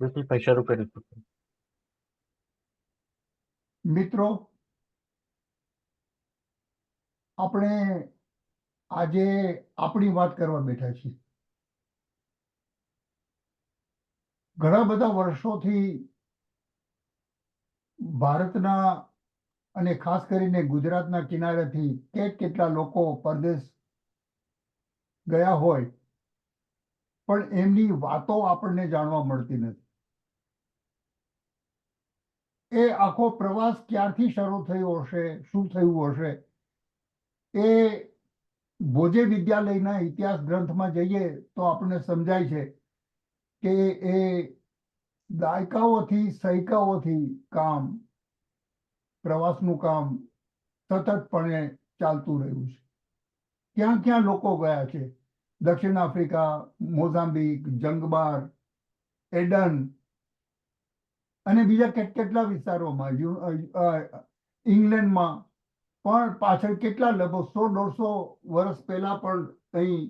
વિપુલભાઈ શરૂ કરી શકો. મિત્રો, આપણે આજે આપણી વાત કરવા બેઠા છીએ. ઘણા બધા વર્ષોથી ભારતના અને ખાસ કરીને ગુજરાતના કિનારેથી કેટલા લોકો પરદેશ ગયા હોય, પણ એમની વાતો આપણને જાણવા મળતી નથી. એ આખો પ્રવાસ ક્યારથી શરૂ થયો હશે, શું થયું હશે, એ ભોજે વિદ્યાલયના ઇતિહાસ ગ્રંથમાં જઈએ તો આપણને સમજાય છે કે એ દાયકાઓથી સૈકાઓથી પ્રવાસનું કામ સતતપણે ચાલતું રહ્યું છે. ક્યાં ક્યાં લોકો ગયા છે? દક્ષિણ આફ્રિકા, મોઝામ્બિક, જંગબાર, એડન અને બીજા કેટલા વિસ્તારોમાં, ઇંગ્લેન્ડમાં પણ પાછળ કેટલા લગભગ 100-150 વર્ષ પહેલા પણ અહીં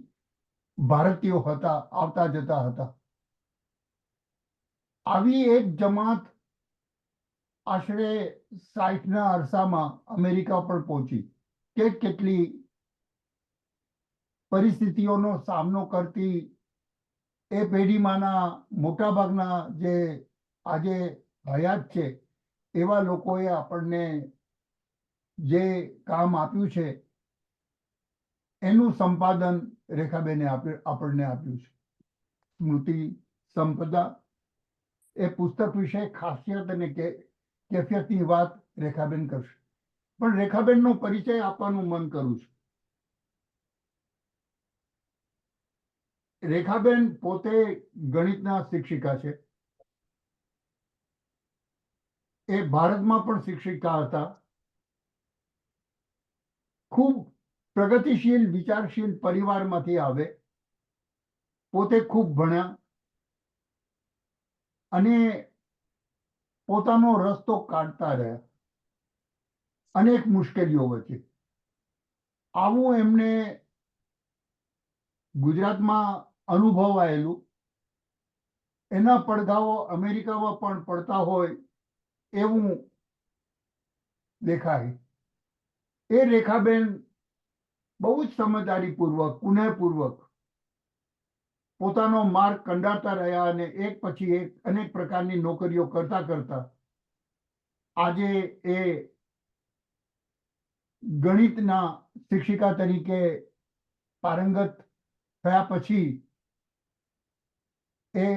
ભારતીયો હતા, આવતા જતા હતા. આવી એક જમાત આશરે 60ના અરસામાં અમેરિકા પર પહોંચી. કેટલી પરિસ્થિતિઓનો સામનો કરતી એ પેઢીમાંના મોટાભાગના જે આજે હયાત છે એવા લોકોએ આપણને જે કામ આપ્યું છે એનું સંપાદન રેખાબેને આપણને આપ્યું છે. સ્મૃતિ સંપદા એ પુસ્તક વિશે ખાસિયત અને કેફિયતની વાત રેખાબેન કરશે, પણ રેખાબેનનો પરિચય આપવાનું મન કરું છું. રેખાબેન પોતે ગણિતના શિક્ષિકા છે. એ ભારતમાં પણ શિક્ષિકા હતા. ખૂબ પ્રગતિશીલ વિચારશીલ પરિવારમાંથી આવે. પોતે ખૂબ ભણ્યા અને પોતાનો રસ્તો કાઢતા રહ્યા અનેક મુશ્કેલીઓ વચ્ચે. આવું એમને ગુજરાતમાં અનુભવાયેલું, એના પડઘાઓ અમેરિકામાં પણ પડતા હોય એવું દેખાય. એ રેખાબેન બહુ જ સમજદારીપૂર્વક, કુનેહપૂર્વક પોતાનો માર્ગ કંડારતા રહ્યા અને એક પછી એક અનેક પ્રકારની નોકરીઓ કરતા કરતા આજે એ ગણિતના શિક્ષિકા તરીકે પારંગત થયા પછી એ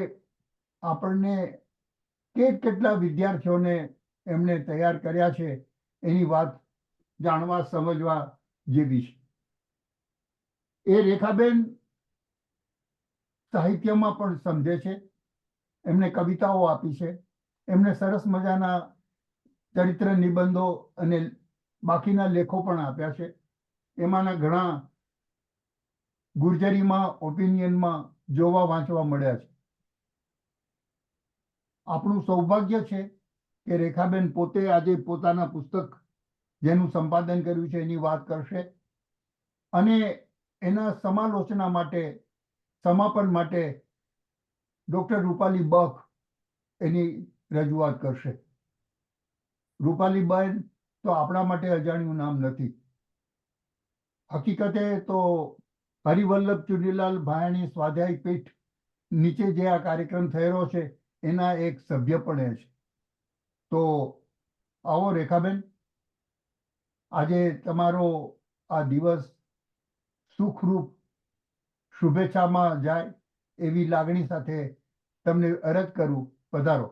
આપણને કેટલા વિદ્યાર્થીઓને એમણે તૈયાર કર્યા છે એની વાત જાણવા સમજવા જેવી છે. એ રેખાબેન સાહિત્યમાં પણ સમજે છે. એમને કવિતાઓ આપી છે. એમને સરસ મજાના ચરિત્ર નિબંધો અને બાકીના લેખો પણ આપ્યા છે. એમાંના ઘણા ગુર્જરીમાં, ઓપિનિયનમાં જોવા વાંચવા મળ્યા છે. આપણું સૌભાગ્ય છે કે રેખાબેન પોતે આજે પોતાના પુસ્તક જેનું સંપાદન કર્યું છે એની વાત કરશે અને એના સમાલોચના માટે, સમાપન માટે ડોક્ટર રૂપાલી બખ એની રજૂઆત કરશે. રૂપાલીબેન તો આપણા માટે અજાણ્યું નામ નથી. હકીકતે તો હરિવલ્લભ ચુનીલાલ ભાયાણી સ્વાધ્યાય પીઠ નીચે જે આ કાર્યક્રમ થયેલો છે એના એક સભ્ય પણ છે. તો આવો રેખાબેન, આજે તમારો આ દિવસ સુખરૂપ શુભેચ્છામાં જાય એવી લાગણી સાથે તમને અરજ કરું, પધારો.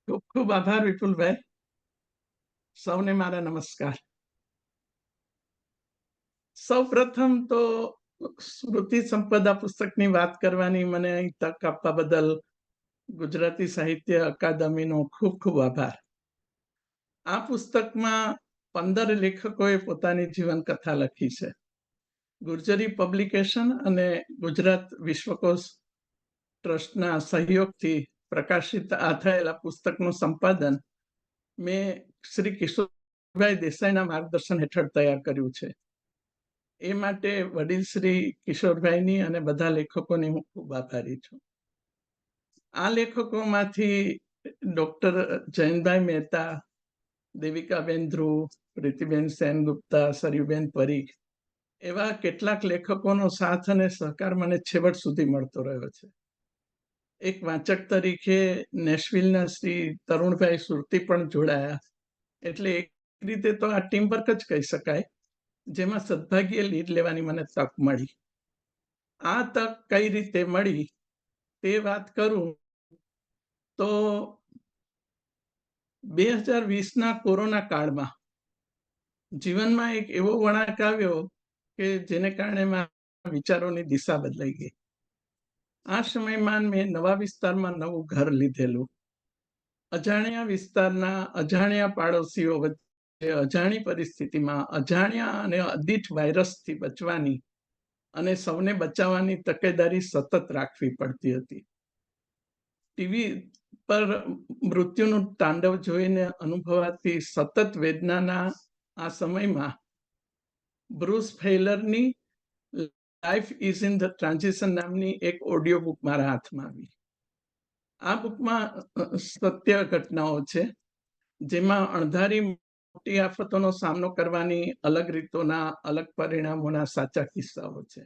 ખૂબ ખૂબ આભાર વિપુલભાઈ. સૌને મારા નમસ્કાર. સૌ પ્રથમ તો સ્મૃતિ સંપદા પુસ્તકની વાત કરવાની મને અહીં તક આપવા બદલ ગુજરાતી સાહિત્ય અકાદમીનો ખૂબ ખૂબ આભાર. આ પુસ્તકમાં 15 લેખકોએ પોતાની જીવન કથા લખી છે. ગુર્જરી પબ્લિકેશન અને ગુજરાત વિશ્વકોશ ટ્રસ્ટના સહયોગથી પ્રકાશિત આ થયેલા પુસ્તકનું સંપાદન મેં શ્રી કિશોરભાઈ દેસાઈના માર્ગદર્શન હેઠળ તૈયાર કર્યું છે. એ માટે વડીલ શ્રી કિશોરભાઈની અને બધા લેખકોની હું ખૂબ આભારી છું. આ લેખકોમાંથી ડોક્ટર જયંતભાઈ મહેતા, દેવિકાબેન ધ્રુવ, પ્રીતિબેન સેનગુપ્તા, સરયુબેન પરીખ એવા કેટલાક લેખકોનો સાથ અને સહકાર મને છેવટ સુધી મળતો રહ્યો છે. એક વાચક તરીકે નેશવિલના શ્રી તરુણભાઈ સુરતી પણ જોડાયા, એટલે એક રીતે તો આ ટીમ વર્ક જ કહી શકાય, જેમાં સદભાગ્યે લીડ લેવાની મને તક મળી. આ તક કઈ રીતે મળી તે વાત કરું તો 2020ના કોરોના કાળમાં જીવનમાં એક એવો વળાંક આવ્યો કે જેને કારણે મારા વિચારોની દિશા બદલાઈ ગઈ. આ સમયમાં મેં નવા વિસ્તારમાં નવું ઘર લીધેલું. અજાણ્યા વિસ્તારના અજાણ્યા પાડોશીઓ વચ્ચે અજાણી પરિસ્થિતિમાં અજાણ્યા અને અદિઠ વાયરસથી બચવાની અને સૌને બચાવવાની તકેદારી સતત રાખવી પડતી હતી. ટીવી પર મૃત્યુનું તાંડવ જોઈને અનુભવાતી સતત વેદનાના આ સમયમાં બ્રુસ ફેલરની life is in the transition નામની એક ઓડિયો બુક મારા હાથમાં આવી. આ બુકમાં સત્ય ઘટનાઓ છે, જેમાં અણધારી મોટી આફતોનો સામનો કરવાની અલગ રીતોના, અલગ પરિણામોના સાચા કિસ્સાઓ છે.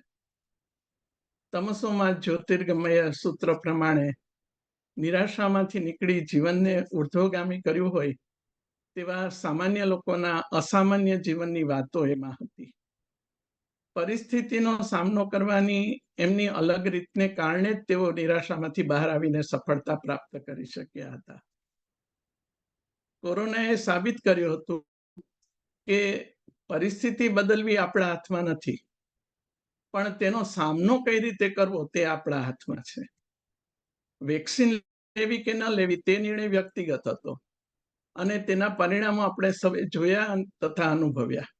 તમસોમાં જ્યોતિર્ગમય સૂત્ર પ્રમાણે નિરાશામાંથી નીકળી જીવનને ઉર્ધ્વગામી કર્યું હોય તેવા સામાન્ય લોકોના અસામાન્ય જીવનની વાતો એમાં હતી. પરિસ્થિતિનો સામનો કરવાની એમની અલગ રીતને કારણે જ તેઓ નિરાશામાંથી બહાર આવીને સફળતા પ્રાપ્ત કરી શક્યા હતા. કોરોનાએ સાબિત કર્યું હતું કે પરિસ્થિતિ બદલવી આપણા હાથમાં નથી, પણ તેનો સામનો કઈ રીતે કરવો તે આપણા હાથમાં છે. વેક્સિન લેવી કે ન લેવી તે નિર્ણય વ્યક્તિગત હતો અને તેના પરિણામો આપણે સૌએ જોયા તથા અનુભવ્યા.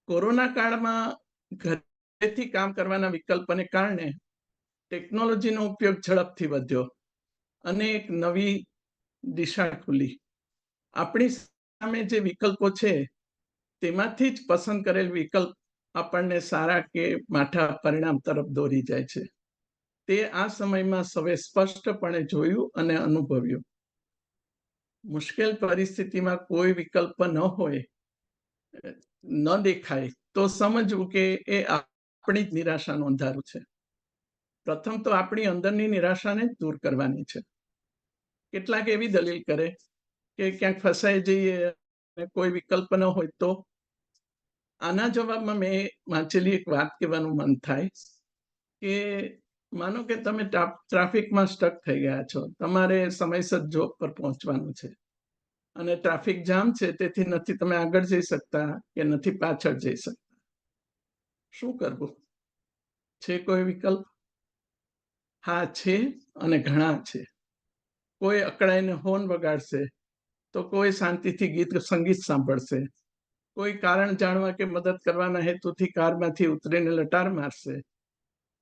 કોરોના કાળમાં ઘરેથી કામ કરવાના વિકલ્પને કારણે ટેકનોલોજીનો ઉપયોગ ઝડપથી વધ્યો અને એક નવી દિશા ખુલી. આપણી સામે જે વિકલ્પો છે તેમાંથી જ પસંદ કરેલ વિકલ્પ આપણને સારા કે માઠા પરિણામ તરફ દોરી જાય છે. તે આ સમયમાં સૌએ સ્પષ્ટપણે જોયું અને અનુભવ્યું. મુશ્કેલ પરિસ્થિતિમાં કોઈ વિકલ્પ ન હોય, ન દેખાય તો સમજવું કે એ આપણી જ નિરાશાનું અંધારું છે. પ્રથમ તો આપણી અંદરની નિરાશાને જ દૂર કરવાની છે. કેટલાક એવી દલીલ કરે કે ક્યાંક ફસાઈ જઈએ અને કોઈ વિકલ્પ ન હોય તો. આના જવાબમાં મેં વાંચેલી એક વાત કહેવાનું મન થાય કે માનો કે તમે ટ્રાફિકમાં સ્ટક થઈ ગયા છો, તમારે સમયસર જોબ પર પહોંચવાનું છે અને ટ્રાફિક જામ છે, તેથી નથી તમે આગળ જઈ શકતા કે નથી પાછળ જઈ શકતા. શું કરવું? છે કોઈ વિકલ્પ? હા છે, અને ઘણા છે. કોઈ અકળાઈને હોર્ન વગાડશે, તો કોઈ શાંતિથી ગીત સંગીત સાંભળશે, કોઈ કારણ જાણવા કે મદદ કરવાના હેતુથી કારમાંથી ઉતરીને લટાર મારશે,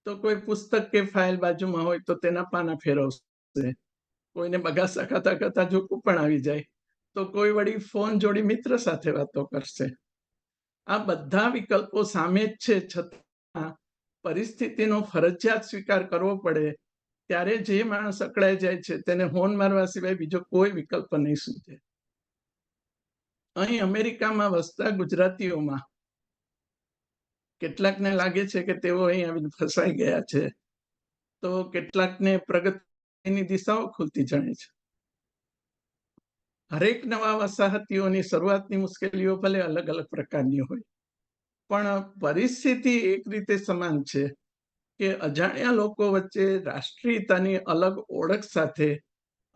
તો કોઈ પુસ્તક કે ફાઇલ બાજુમાં હોય તો તેના પાના ફેરવશે, કોઈને બગાસા ખાતા ખાતા જોકું પણ આવી જાય, તો કોઈ વળી ફોન જોડી મિત્ર સાથે વાતો કરશે. આ બધા વિકલ્પો સામે જ છે, છતાં પરિસ્થિતિનો ફરજિયાત સ્વીકાર કરવો પડે ત્યારે જે માણસ અકળાઈ જાય છે તેને હોર્ન મારવા સિવાય બીજો કોઈ વિકલ્પ નહીં સૂચે. અહીં અમેરિકામાં વસતા ગુજરાતીઓમાં કેટલાકને લાગે છે કે તેઓ અહીં આવીને ફસાઈ ગયા છે, તો કેટલાકને પ્રગતિની દિશાઓ ખુલતી જણાય છે. હરેક નવા વસાહતીઓની શરૂઆતની મુશ્કેલીઓ ભલે અલગ અલગ પ્રકારની હોય, પણ પરિસ્થિતિ એક રીતે સમાન છે કે અજાણ્યા લોકો વચ્ચે રાષ્ટ્રીયતાની અલગ ઓળખ સાથે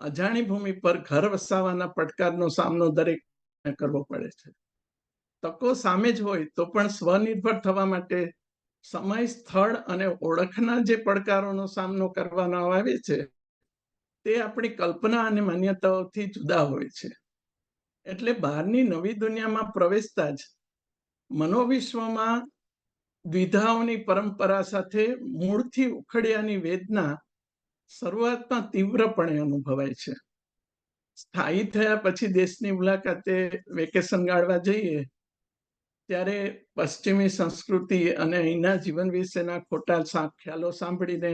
અજાણી ભૂમિ પર ઘર વસાવવાના પડકારનો સામનો દરેકને કરવો પડે છે. તકો સામે જ હોય તો પણ સ્વનિર્ભર થવા માટે સમય, સ્થળ અને ઓળખના જે પડકારોનો સામનો કરવાનો આવે છે તે આપણી કલ્પના અને માન્યતાઓથી જુદા હોય છે. એટલે બહારની નવી દુનિયામાં પ્રવેશતા જ મનોવિશ્વમાં દ્વિધાઓની પરંપરા સાથે મૂળથી ઉખડ્યાની વેદના શરૂઆતમાં તીવ્રપણે અનુભવાય છે. સ્થાયી થયા પછી દેશની મુલાકાતે વેકેશન ગાળવા જઈએ ત્યારે પશ્ચિમી સંસ્કૃતિ અને અહીંના જીવન વિશેના ખોટા ખ્યાલો સાંભળીને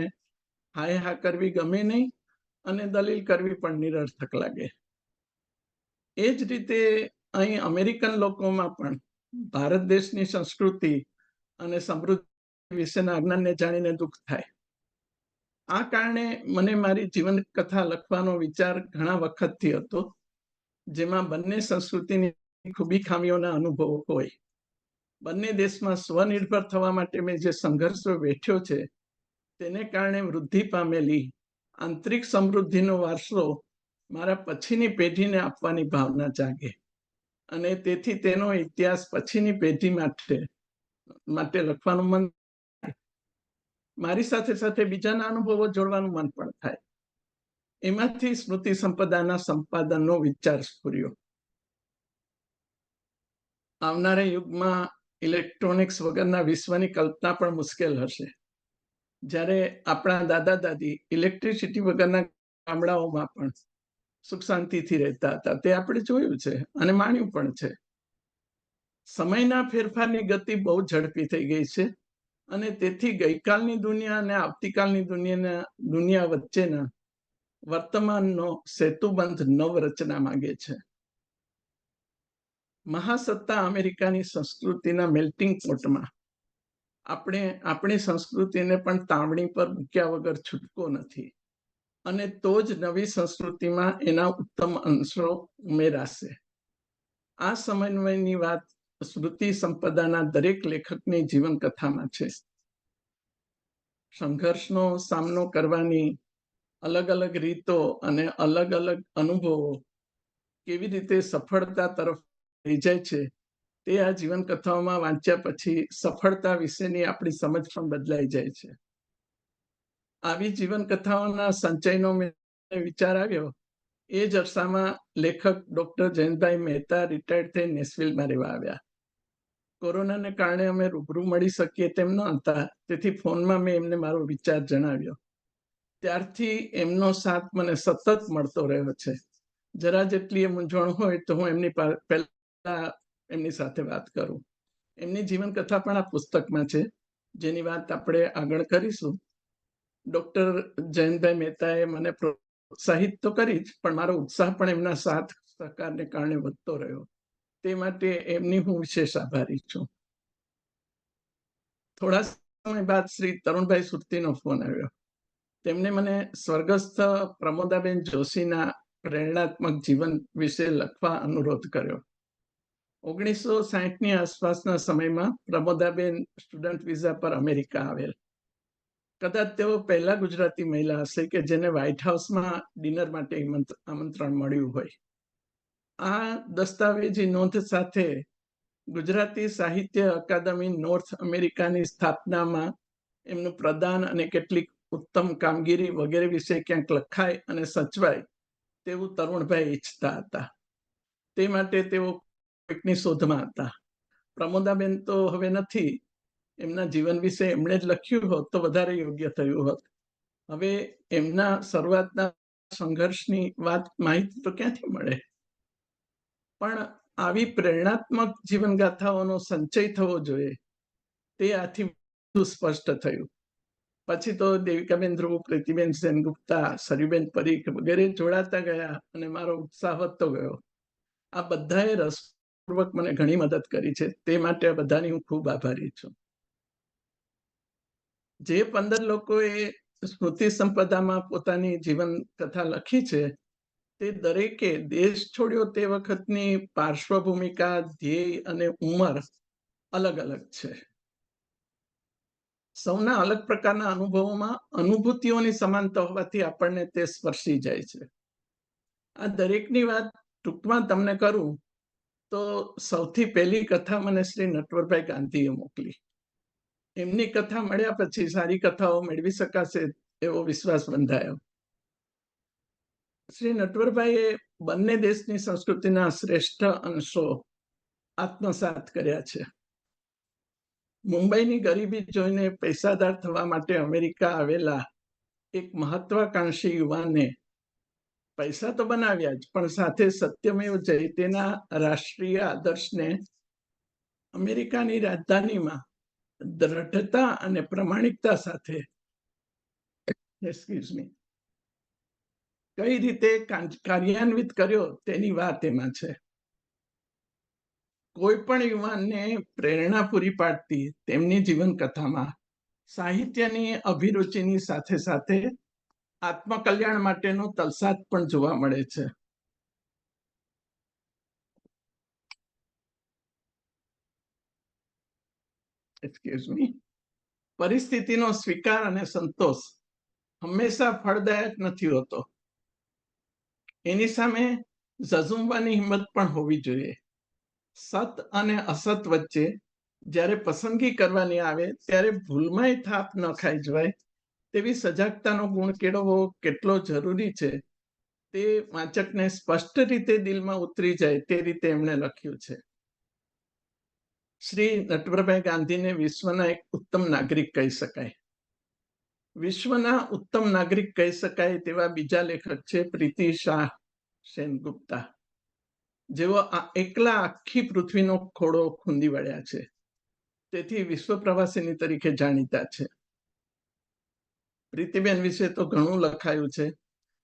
હાય હા કરવી ગમે નહીં અને દલીલ કરવી પણ નિરર્થક લાગે. એ જ રીતે અહીં અમેરિકન લોકોમાં પણ ભારત દેશની સંસ્કૃતિ અને સમૃદ્ધિ વિશેના અજ્ઞાનને જાણીને દુઃખ થાય. આ કારણે મને મારી જીવન કથા લખવાનો વિચાર ઘણા વખતથી હતો, જેમાં બંને સંસ્કૃતિની ખૂબી ખામીઓના અનુભવો હોય. બંને દેશમાં સ્વનિર્ભર થવા માટે મેં જે સંઘર્ષો વેઠ્યો છે, તેને કારણે વૃદ્ધિ પામેલી આંતરિક સમૃદ્ધિનો વારસો મારા પછીની પેઢીને આપવાની ભાવના જાગે અને તેથી તેનો ઇતિહાસ પછીની પેઢી માટે લખવાનું મન. મારી સાથે સાથે બીજાના અનુભવો જોડવાનું મન પણ થાય. એમાંથી સ્મૃતિ સંપદાના સંપાદનનો વિચાર સ્ફુર્યો. આવનારા યુગમાં ઇલેક્ટ્રોનિક્સ વગરના વિશ્વની કલ્પના પણ મુશ્કેલ હશે. જ્યારે આપણા દાદા દાદી ઇલેક્ટ્રિસિટી વગરના ગામડાઓમાં પણ સુખ શાંતિથી રહેતા હતા, તે આપણે જોયું છે અને માણ્યું પણ છે. સમયના ફેરફારની ગતિ બહુ ઝડપી થઈ ગઈ છે અને તેથી ગઈકાલની દુનિયા અને આવતીકાલની દુનિયા વચ્ચેના વર્તમાનનો સેતુબંધ નવ રચના માંગે છે. મહાસત્તા અમેરિકાની સંસ્કૃતિના મેલ્ટિંગ પોટમાં આપણે આપણી સંસ્કૃતિને પણ તાવણી પર મૂક્યા વગર છૂટકો નથી અને તો જ નવી સંસ્કૃતિમાં એના ઉત્તમ અંશો ઉમેરાશે. આ સમન્વયની વાત સ્મૃતિ સંપદાના દરેક લેખકની જીવન કથામાં છે. સંઘર્ષનો સામનો કરવાની અલગ અલગ રીતો અને અલગ અલગ અનુભવો કેવી રીતે સફળતા તરફ લઈ જાય છે, તે આ જીવન કથાઓમાં વાંચ્યા પછી સફળતા વિશેની આપણી સમજ પણ બદલાઈ જાય છે. આવી જીવન કથાઓના સંચયનો મેં વિચાર આવ્યો એ જ અરસામાં લેખક ડોક્ટર જયંતભાઈ મહેતા રિટાયર્ડ થઈ નેશવિલમાં રહેવા આવ્યા. કોરોનાને કારણે અમે રૂબરૂ મળી શકીએ તેમ ન હતા, તેથી ફોનમાં મેં એમને મારો વિચાર જણાવ્યો. ત્યારથી એમનો સાથ મને સતત મળતો રહ્યો છે. જરા જેટલી એ મૂંઝવણ હોય તો હું એમની સાથે વાત કરું. એમની જીવન કથા પણ આ પુસ્તકમાં છે, જેની વાત આપણે આગળ કરીશું. ડોક્ટર જયંતભાઈ મહેતાએ મને પ્રોત્સાહિત તો કરી જ, પણ મારો ઉત્સાહ પણ એમના સાથ સહકારને કારણે વધતો રહ્યો. તે માટે એમની હું વિશેષ આભારી છું. થોડા સમય બાદ શ્રી તરુણભાઈ સુરતીનો ફોન આવ્યો. તેમણે મને સ્વર્ગસ્થ પ્રમોદાબેન જોશીના પ્રેરણાત્મક જીવન વિશે લખવા અનુરોધ કર્યો. 1960ની આસપાસના સમયમાં પ્રમોદાબેન સ્ટુડન્ટ વિઝા પર અમેરિકા આવેલ. કદાચ તેઓ પહેલા ગુજરાતી મહિલા હશે કે જેને વ્હાઇટ હાઉસમાં ડિનર માટે આમંત્રણ મળ્યું હોય. આ દસ્તાવેજી નોંધ સાથે ગુજરાતી સાહિત્ય અકાદમી નોર્થ અમેરિકાની સ્થાપનામાં એમનું પ્રદાન અને કેટલીક ઉત્તમ કામગીરી વગેરે વિશે ક્યાંક લખાય અને સચવાય તેવું તરુણભાઈ ઈચ્છતા હતા. તે માટે તેઓ કોઈકની શોધમાં હતા. પ્રમોદાબેન તો હવે નથી. એમના જીવન વિશે એમણે જ લખ્યું હોત તો વધારે યોગ્ય થયું હોત. હવે એમના શરૂઆતના સંઘર્ષની માહિતી તો ક્યાંથી મળે? પણ આવી પ્રેરણાત્મક જીવનગાથાઓનો સંચય થવો જોઈએ, તે આથી વધુ સ્પષ્ટ થયું. પછી તો દેવિકાબેન ધ્રુવ, પ્રીતિબેન સેનગુપ્તા, સરયુબેન પરીખ વગેરે જોડાતા ગયા અને મારો ઉત્સાહ વધતો ગયો. આ બધાએ રસપૂર્વક મને ઘણી મદદ કરી છે. તે માટે આ બધાની હું ખૂબ આભારી છું. જે 15 લોકોએ સ્મૃતિ સંપદામાં પોતાની જીવન કથા લખી છે, તે દરેકે દેશ છોડ્યો તે વખતની પાર્શ્વભૂમિકા, ધ્યેય અને ઉંમર અલગ અલગ છે. સૌના અલગ પ્રકારના અનુભવોમાં અનુભૂતિઓની સમાનતા હોવાથી આપણને તે સ્પર્શી જાય છે. આ દરેકની વાત ટૂંકમાં તમને કરું તો સૌથી પહેલી કથા મને શ્રી નટવરભાઈ ગાંધીએ મોકલી. એમની કથા મળ્યા પછી સારી કથાઓ મેળવી શકાશે એવો વિશ્વાસ બંધાયો. શ્રી નટવરભાઈએ બંને દેશની સંસ્કૃતિના શ્રેષ્ઠ અંશો આત્મસાત કર્યા છે. મુંબઈની ગરીબી જોઈને પૈસાદાર થવા માટે અમેરિકા આવેલા એક મહત્વાકાંક્ષી યુવાને પૈસા તો બનાવ્યા જ, પણ સાથે સત્યમેવ જયતેના રાષ્ટ્રીય આદર્શને અમેરિકાની રાજધાનીમાં દ્રઢતા અને પ્રમાણિકતા સાથે એક્સક્યુઝ મી કઈ રીતે કાર્યાન્વિત કર્યો તેની વાત એમાં છે. કોઈ પણ યુવાનને પ્રેરણા પૂરી પાડતી તેમની જીવન કથામાં સાહિત્યની અભિરુચિની સાથે સાથે આત્મકલ્યાણ માટેનો તલસાદ પણ જોવા મળે છે. એક્સક્યુઝ મી પરિસ્થિતિનો સ્વીકાર અને સંતોષ હંમેશા ફળદાયક નથી હોતો. એની સામે ઝઝુમવાની હિંમત પણ હોવી જોઈએ. સત અને અસત વચ્ચે જ્યારે પસંદગી કરવાની આવે ત્યારે ભૂલમાંય થાપ ન ખાઈ જવાય તેવી સજાગતાનો ગુણ કેળવવો કેટલો જરૂરી છે તે વાંચકને સ્પષ્ટ રીતે દિલમાં ઉતરી જાય તે રીતે એમણે લખ્યું છે. શ્રી નટવરભાઈ ગાંધીને વિશ્વના એક ઉત્તમ નાગરિક કહી શકાય. વિશ્વના ઉત્તમ નાગરિક કહી શકાય તેવા બીજા લેખક છે પ્રીતિ શાહ સેનગુપ્તા, જેઓ એકલા આખી પૃથ્વીનો ખોળો ખૂંદી વળ્યા છે, તેથી વિશ્વ પ્રવાસીની તરીકે જાણીતા છે. પ્રીતિબેન વિશે તો ઘણું લખાયું છે,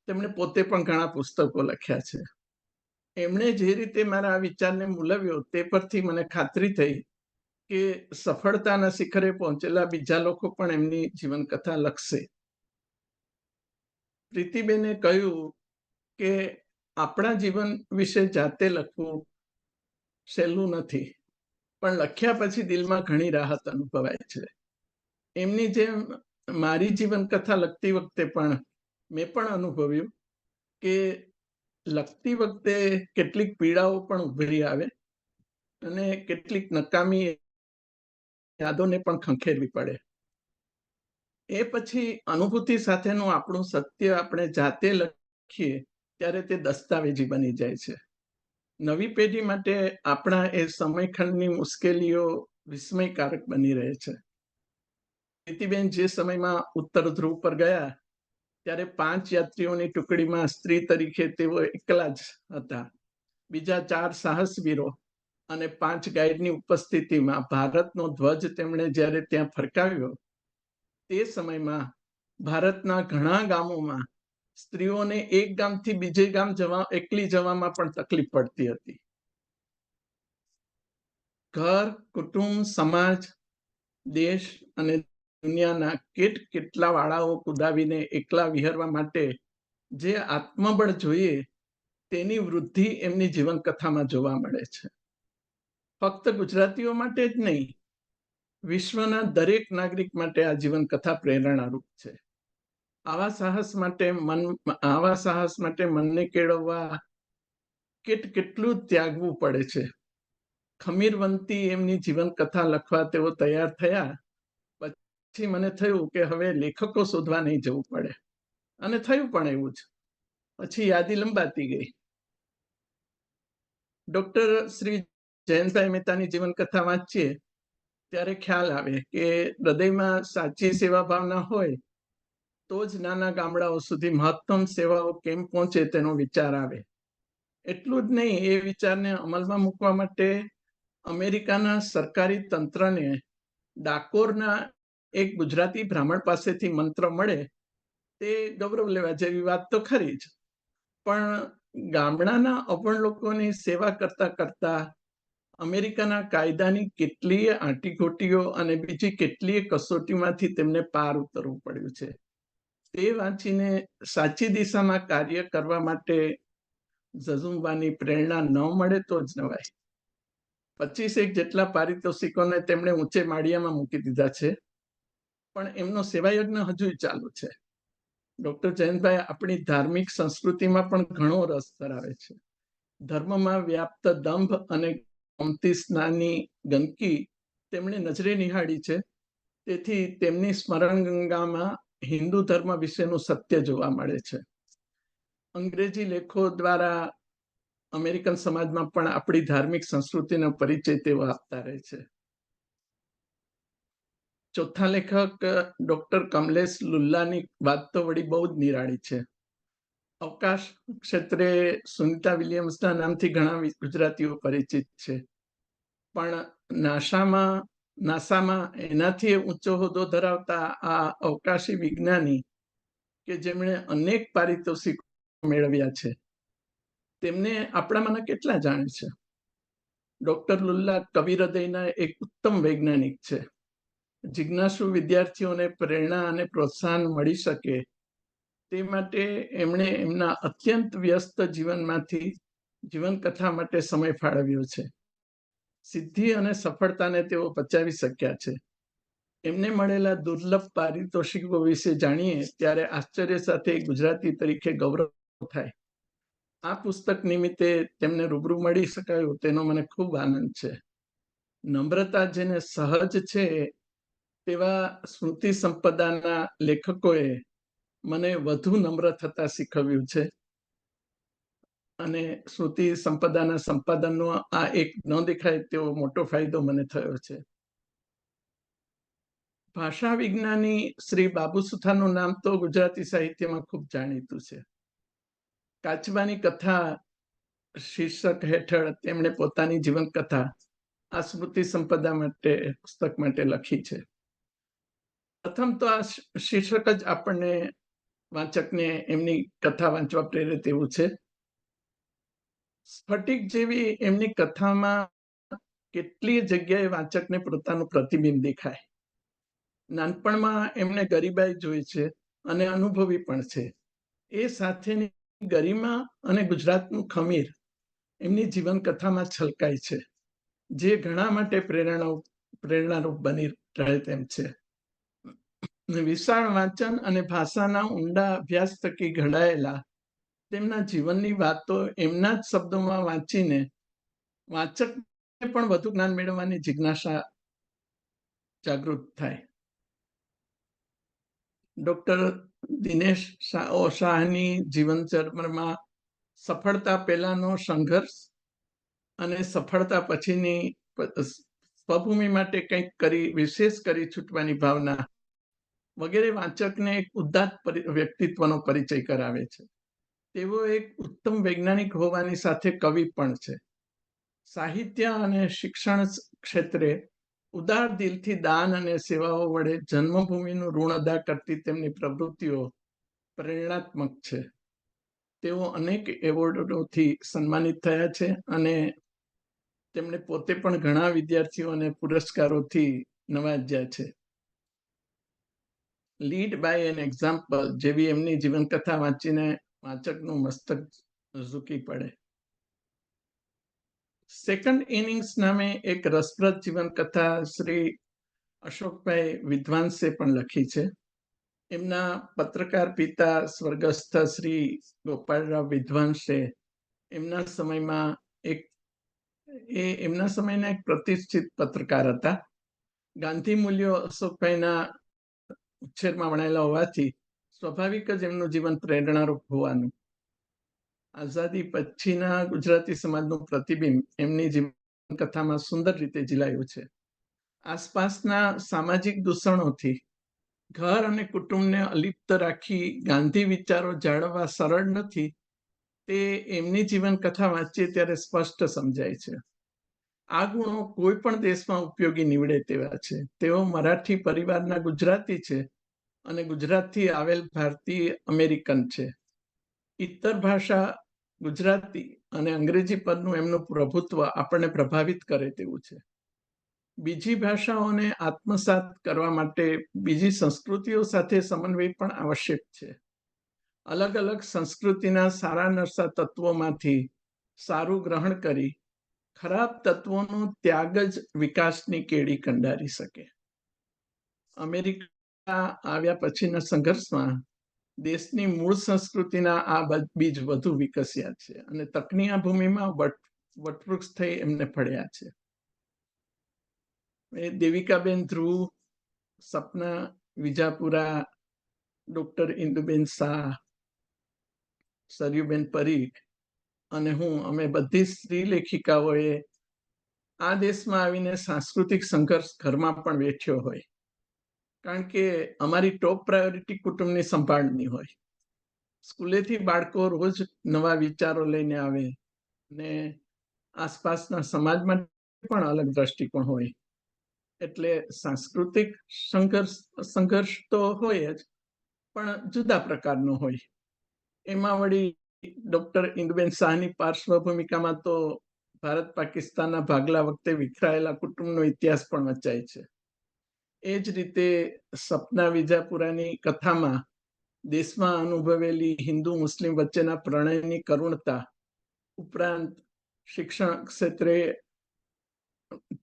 તેમણે પોતે પણ ઘણા પુસ્તકો લખ્યા છે. એમણે જે રીતે મારા આ વિચારને મૂલવ્યો તે પરથી મને ખાતરી થઈ કે સફળતાના શિખરે પહોંચેલા બીજા લોકો પણ એમની જીવનકથા લખશે. પ્રીતિબેને કહ્યું કે આપણા જીવન વિશે જાતે લખવું સહેલું નથી, પણ લખ્યા પછી દિલમાં ઘણી રાહત અનુભવાય છે. એમની જેમ મારી જીવનકથા લખતી વખતે પણ મેં પણ અનુભવ્યું કે લખતી વખતે કેટલીક પીડાઓ પણ ઉભરી આવે અને કેટલીક નકામી યાદોને પણ ખંખેરવી પડે. એ પછી અનુભૂતિ સાથેનું આપણું સત્ય આપણે જાતે લખીએ ત્યારે તે દસ્તાવેજી બની જાય છે. નવી પેઢી માટે આપણા એ સમયખંડની મુશ્કેલીઓ વિસ્મયકારક બની રહે છે. પ્રીતિબેન જે સમયમાં ઉત્તર ધ્રુવ પર ગયા ત્યારે 5 યાત્રીઓની ટુકડીમાં સ્ત્રી તરીકે તેઓ એકલા જ હતા. બીજા 4 સાહસવીરો અને 5 ગાઈડની ઉપસ્થિતિમાં ભારતનો ધ્વજ તેમણે જ્યારે ત્યાં ફરકાવ્યો તે સમયમાં ભારતના ઘણા ગામોમાં સ્ત્રીઓને એક ગામથી બીજે ગામ એકલી જવામાં પણ તકલીફ પડતી હતી. ઘર, કુટુંબ, સમાજ, દેશ અને દુનિયાના કેટલા વાળાઓ કુદાવીને એકલા વિહરવા માટે જે આત્મબળ જોઈએ તેની વૃદ્ધિ એમની જીવનકથામાં જોવા મળે છે. ફક્ત ગુજરાતીઓ માટે જ નહીં, વિશ્વના દરેક નાગરિક માટે આ જીવનકથા પ્રેરણારૂપ છે. આવા સાહસ માટે મનને કેળવવા કેટલું ત્યાગવું પડે છે. ખમીરવંતી એમની જીવનકથા લખવા તેઓ તૈયાર થયા પછી મને થયું કે હવે લેખકો શોધવા નહીં જવું પડે, અને થયું પણ એવું જ. પછી યાદી લંબાતી ગઈ. ડોક્ટર શ્રી જયંતભાઈ મહેતાની જીવનકથા વાંચીએ ત્યારે ખ્યાલ આવે કે હૃદયમાં સાચી સેવા ભાવના હોય તો જ નાના ગામડાઓ સુધી મહત્તમ સેવાઓ કેમ પહોંચે તેનો વિચાર આવે. એટલું જ નહીં, એ વિચારને અમલમાં મૂકવા માટે અમેરિકાના સરકારી તંત્રને ડાકોરના એક ગુજરાતી બ્રાહ્મણ પાસેથી મંત્ર મળે તે ગૌરવ લેવા જેવી વાત તો ખરી જ, પણ ગામડાના અભણ લોકોની સેવા કરતા કરતા અમેરિકાના કાયદાની કેટલીય આંટીઘોટીઓ અને બીજી કેટલીય કસોટીમાંથી તેમને પાર ઉતરવું પડ્યું છે. તે વાંચીને સાચી દિશામાં કાર્ય કરવા માટે ઝઝુમવાની પ્રેરણા ન મળે તો જ નવાય. 25 જેટલા પારિતોષિકોને તેમણે ઊંચે માળિયામાં મૂકી દીધા છે, પણ એમનો સેવાયજ્ઞ હજુ ચાલુ છે. ડોક્ટર જયંતભાઈ આપણી ધાર્મિક સંસ્કૃતિમાં પણ ઘણો રસ ધરાવે છે. ધર્મમાં વ્યાપ્ત દંભ અને ગમતી સ્નાનની ગંદકી તેમણે નજરે નિહાળી છે, તેથી તેમની સ્મરણ ગંગામાં હિન્દુ ધર્મ વિશેનું સત્ય જોવા મળે છે. અંગ્રેજી લેખો દ્વારા અમેરિકન સમાજમાં પણ આપણી ધાર્મિક સંસ્કૃતિનો પરિચય તેઓ આપતા રહે છે. ચોથા લેખક ડોક્ટર કમલેશ લુલ્લાની વાત તો વળી બહુ જ નિરાળી છે. અવકાશ ક્ષેત્રે સુનિતા વિલિયમ્સના નામથી ઘણા ગુજરાતીઓ પરિચિત છે, પણ નાસામાં એનાથી ઊંચો હોદ્દો ધરાવતા આ અવકાશી વિજ્ઞાની કે જેમણે અનેક પારિતોષિકો મેળવ્યા છે, તેમને આપણામાંના કેટલા જાણે છે? ડોક્ટર લુલ્લા કવિ હૃદયના એક ઉત્તમ વૈજ્ઞાનિક છે. જિજ્ઞાસુ વિદ્યાર્થીઓને પ્રેરણા અને પ્રોત્સાહન મળી શકે તે માટે એમણે એમના અત્યંત વ્યસ્ત જીવનમાંથી જીવનકથા માટે સમય ફાળવ્યો છે. સિદ્ધિ અને સફળતાને તેઓ બચાવી શક્યા છે. એમને મળેલા દુર્લભ પારિતોષિકો વિશે જાણીએ ત્યારે આશ્ચર્ય સાથે ગુજરાતી તરીકે ગૌરવ થાય. આ પુસ્તક નિમિત્તે તેમને રૂબરૂ મળી શકાયું તેનો મને ખૂબ આનંદ છે. નમ્રતા જેને સહજ છે તેવા સ્મૃતિ સંપદાના લેખકોએ મને વધુ નમ્ર થતા શીખવ્યું છે અને સ્મૃતિ સંપદાના સંપાદનનો આ એક ન દેખાય તેવો મોટો ફાયદો મને થયો છે. ભાષા વિજ્ઞાની શ્રી બાબુ સુથારનું નામ તો ગુજરાતી સાહિત્યમાં ખૂબ જાણીતું છે. કાચબાની કથા શીર્ષક હેઠળ તેમણે પોતાની જીવનકથા આ સ્મૃતિ સંપદા માટે પુસ્તક માટે લખી છે. પ્રથમ તો આ શીર્ષક જ આપણને વાંચકને એમની કથા વાંચવા પ્રેરે તેવું છે. સ્ફટિક જેવી એમની કથામાં કેટલી જગ્યાએ વાંચકને પોતાનું પ્રતિબિંબ દેખાય. નાનપણમાં એમને ગરીબાઈ જોઈ છે અને અનુભવી પણ છે. એ સાથેની ગરિમા અને ગુજરાતનું ખમીર એમની જીવનકથામાં છલકાય છે, જે ઘણા માટે પ્રેરણારૂપ બની રહે તેમ છે. વિશાળ વાંચન અને ભાષાના ઊંડા અભ્યાસ થકી ઘડાયેલા તેમના જીવનની વાતો એમના જ શબ્દોમાં વાંચીને વાંચકને પણ વધુ જ્ઞાન મેળવવાની જિજ્ઞાસા જાગૃત થાય. ડોક્ટર દિનેશ શાહની જીવન ચરિત્રમાં સફળતા પહેલાનો સંઘર્ષ અને સફળતા પછીની સ્વભૂમિ માટે કંઈક વિશેષ કરી છૂટવાની ભાવના વગેરે વાંચકને એક ઉદાત્ત વ્યક્તિત્વનો પરિચય કરાવે છે. તેઓ એક ઉત્તમ વૈજ્ઞાનિક હોવાની સાથે કવિ પણ છે. સાહિત્ય અને શિક્ષણ ક્ષેત્રે ઉદાર દિલથી દાન અને સેવાઓ વડે જન્મભૂમિનું ઋણ અદા કરતી તેમની પ્રવૃત્તિઓ પ્રેરણાત્મક છે. તેઓ અનેક એવોર્ડોથી સન્માનિત થયા છે અને તેમણે પોતે પણ ઘણા વિદ્યાર્થીઓ અને પુરસ્કારોથી નવાજ્યા છે. લીડ બાય એન એક્ઝામ્પલ જેવી એમની જીવનકથા વાંચીને વાંચકનું મસ્તક ઝૂકી પડે. સેકન્ડ ઇનિંગ્સ નામે એક રસપ્રદ જીવનકથા શ્રી અશોકભાઈ વિદ્વાંસે પણ લખી છે. એમના પત્રકાર પિતા સ્વર્ગસ્થ શ્રી ગોપાલરાવ વિદ્વાંસે એમના સમયના એક પ્રતિષ્ઠિત પત્રકાર હતા. ગાંધી મૂલ્યો અશોકભાઈના ઉછેરમાં વણાયેલા હોવાથી સ્વાભાવિક જ એમનું જીવન પ્રેરણારૂપ હોવાનું. આઝાદી પછીના ગુજરાતી સમાજનું પ્રતિબિંબ એમની જીવનકથામાં સુંદર રીતે ઝીલાયું છે. આસપાસના સામાજિક દૂષણોથી ઘર અને કુટુંબને અલિપ્ત રાખી ગાંધી વિચારો જાળવવા સરળ નથી, તે એમની જીવનકથા વાંચીએ ત્યારે સ્પષ્ટ સમજાય છે. આ ગુણો કોઈ પણ દેશમાં ઉપયોગી નીવડે તેવા છે. તેઓ મરાઠી પરિવારના ગુજરાતી છે અને ગુજરાતથી આવેલ ભારતીય અમેરિકન છે. ઇતર ભાષા ગુજરાતી અને અંગ્રેજી પરનું એમનું પ્રભુત્વ આપણને પ્રભાવિત કરે તેવું છે. બીજી ભાષાઓને આત્મસાત કરવા માટે બીજી સંસ્કૃતિઓ સાથે સમન્વય પણ આવશ્યક છે. અલગ અલગ સંસ્કૃતિના સારા નરસા તત્વોમાંથી સારું ગ્રહણ કરી ખરાબ તત્વોનો ત્યાગ જ વિકાસની કેડી કંડારી શકે. અમેરિકા આવ્યા પછીના સંઘર્ષમાં દેશની મૂળ સંસ્કૃતિના આ બીજ વધુ વિકસ્યા છે અને તકની આ ભૂમિમાં વટવૃક્ષ થઈ એમને ફળ્યા છે. દેવિકાબેન ધ્રુવ, સપના વિજાપુરા, ડોક્ટર ઇન્દુબેન શાહ, સરયુબેન પરીખ અને હું અમે બધી સ્ત્રી લેખિકાઓએ આ દેશમાં આવીને સાંસ્કૃતિક સંઘર્ષ ઘરમાં પણ વેઠ્યો હોય, કારણ કે અમારી ટોપ પ્રાયોરિટી કુટુંબની સંભાળની હોય. સ્કૂલેથી બાળકો રોજ નવા વિચારો લઈને આવે ને આસપાસના સમાજમાં પણ અલગ દ્રષ્ટિકોણ હોય. એટલે સાંસ્કૃતિક સંઘર્ષ તો હોય જ, પણ જુદા પ્રકારનો હોય. એમાં વળી ડોક્ટર ઇન્દુબેન શાહની પાર્શ્વભૂમિકામાં તો ભારત પાકિસ્તાનના ભાગલા વખતે વિખરાયેલા કુટુંબનો ઇતિહાસ પણ વચાય છે. એ જ રીતે સપના વિજાપુરાની કથામાં દેશમાં અનુભવેલી હિન્દુ મુસ્લિમ વચ્ચેના પ્રણયની કરુણતા ઉપરાંત શિક્ષણ ક્ષેત્રે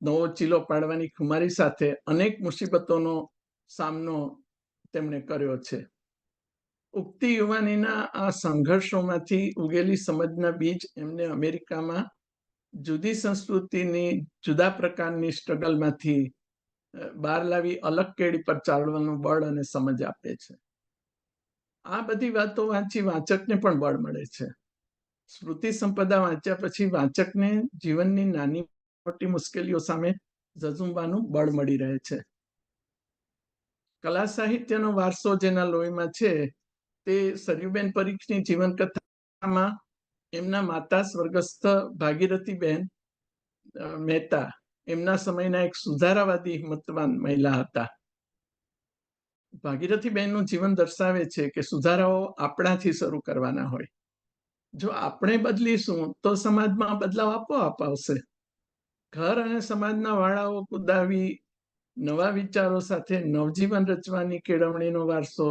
નવો ચીલો પાડવાની ખુમારી સાથે અનેક મુસીબતોનો સામનો તેમણે કર્યો છે. ઉગતી યુવાનીના આ સંઘર્ષોમાંથી ઉગેલી સમજના બીજ એમને અમેરિકામાં જુદી સંસ્કૃતિની જુદા પ્રકારની સ્ટ્રગલમાંથી બહાર લાવી અલગ કેડી પર ચાલવાનું બળ અને સમજ આપે છે. આ બધી વાતો વાંચી વાંચકને પણ બળ મળે છે. સ્મૃતિ સંપદા વાંચ્યા પછી વાંચકને જીવનની નાની મોટી મુશ્કેલીઓ સામે ઝઝુમવાનું બળ મળી રહે છે. કલા સાહિત્યનો વારસો જેના લોહીમાં છે તે સરયુબેન પરીખની જીવનકથામાં એમના માતા સ્વર્ગસ્થ ભાગીરથીબેન મહેતા એમના સમયના એક સુધારાવાદી હિંમતવાન મહિલા હતા. ભાગીરથીબેનનું જીવન દર્શાવે છે કે સુધારાઓ આપણાથી શરૂ કરવાના હોય. જો આપણે બદલીશું તો સમાજમાં બદલાવ આપોઆપ આવશે. ઘર અને સમાજના વાળાઓ કુદાવી નવા વિચારો સાથે નવજીવન રચવાની કેળવણીનો વારસો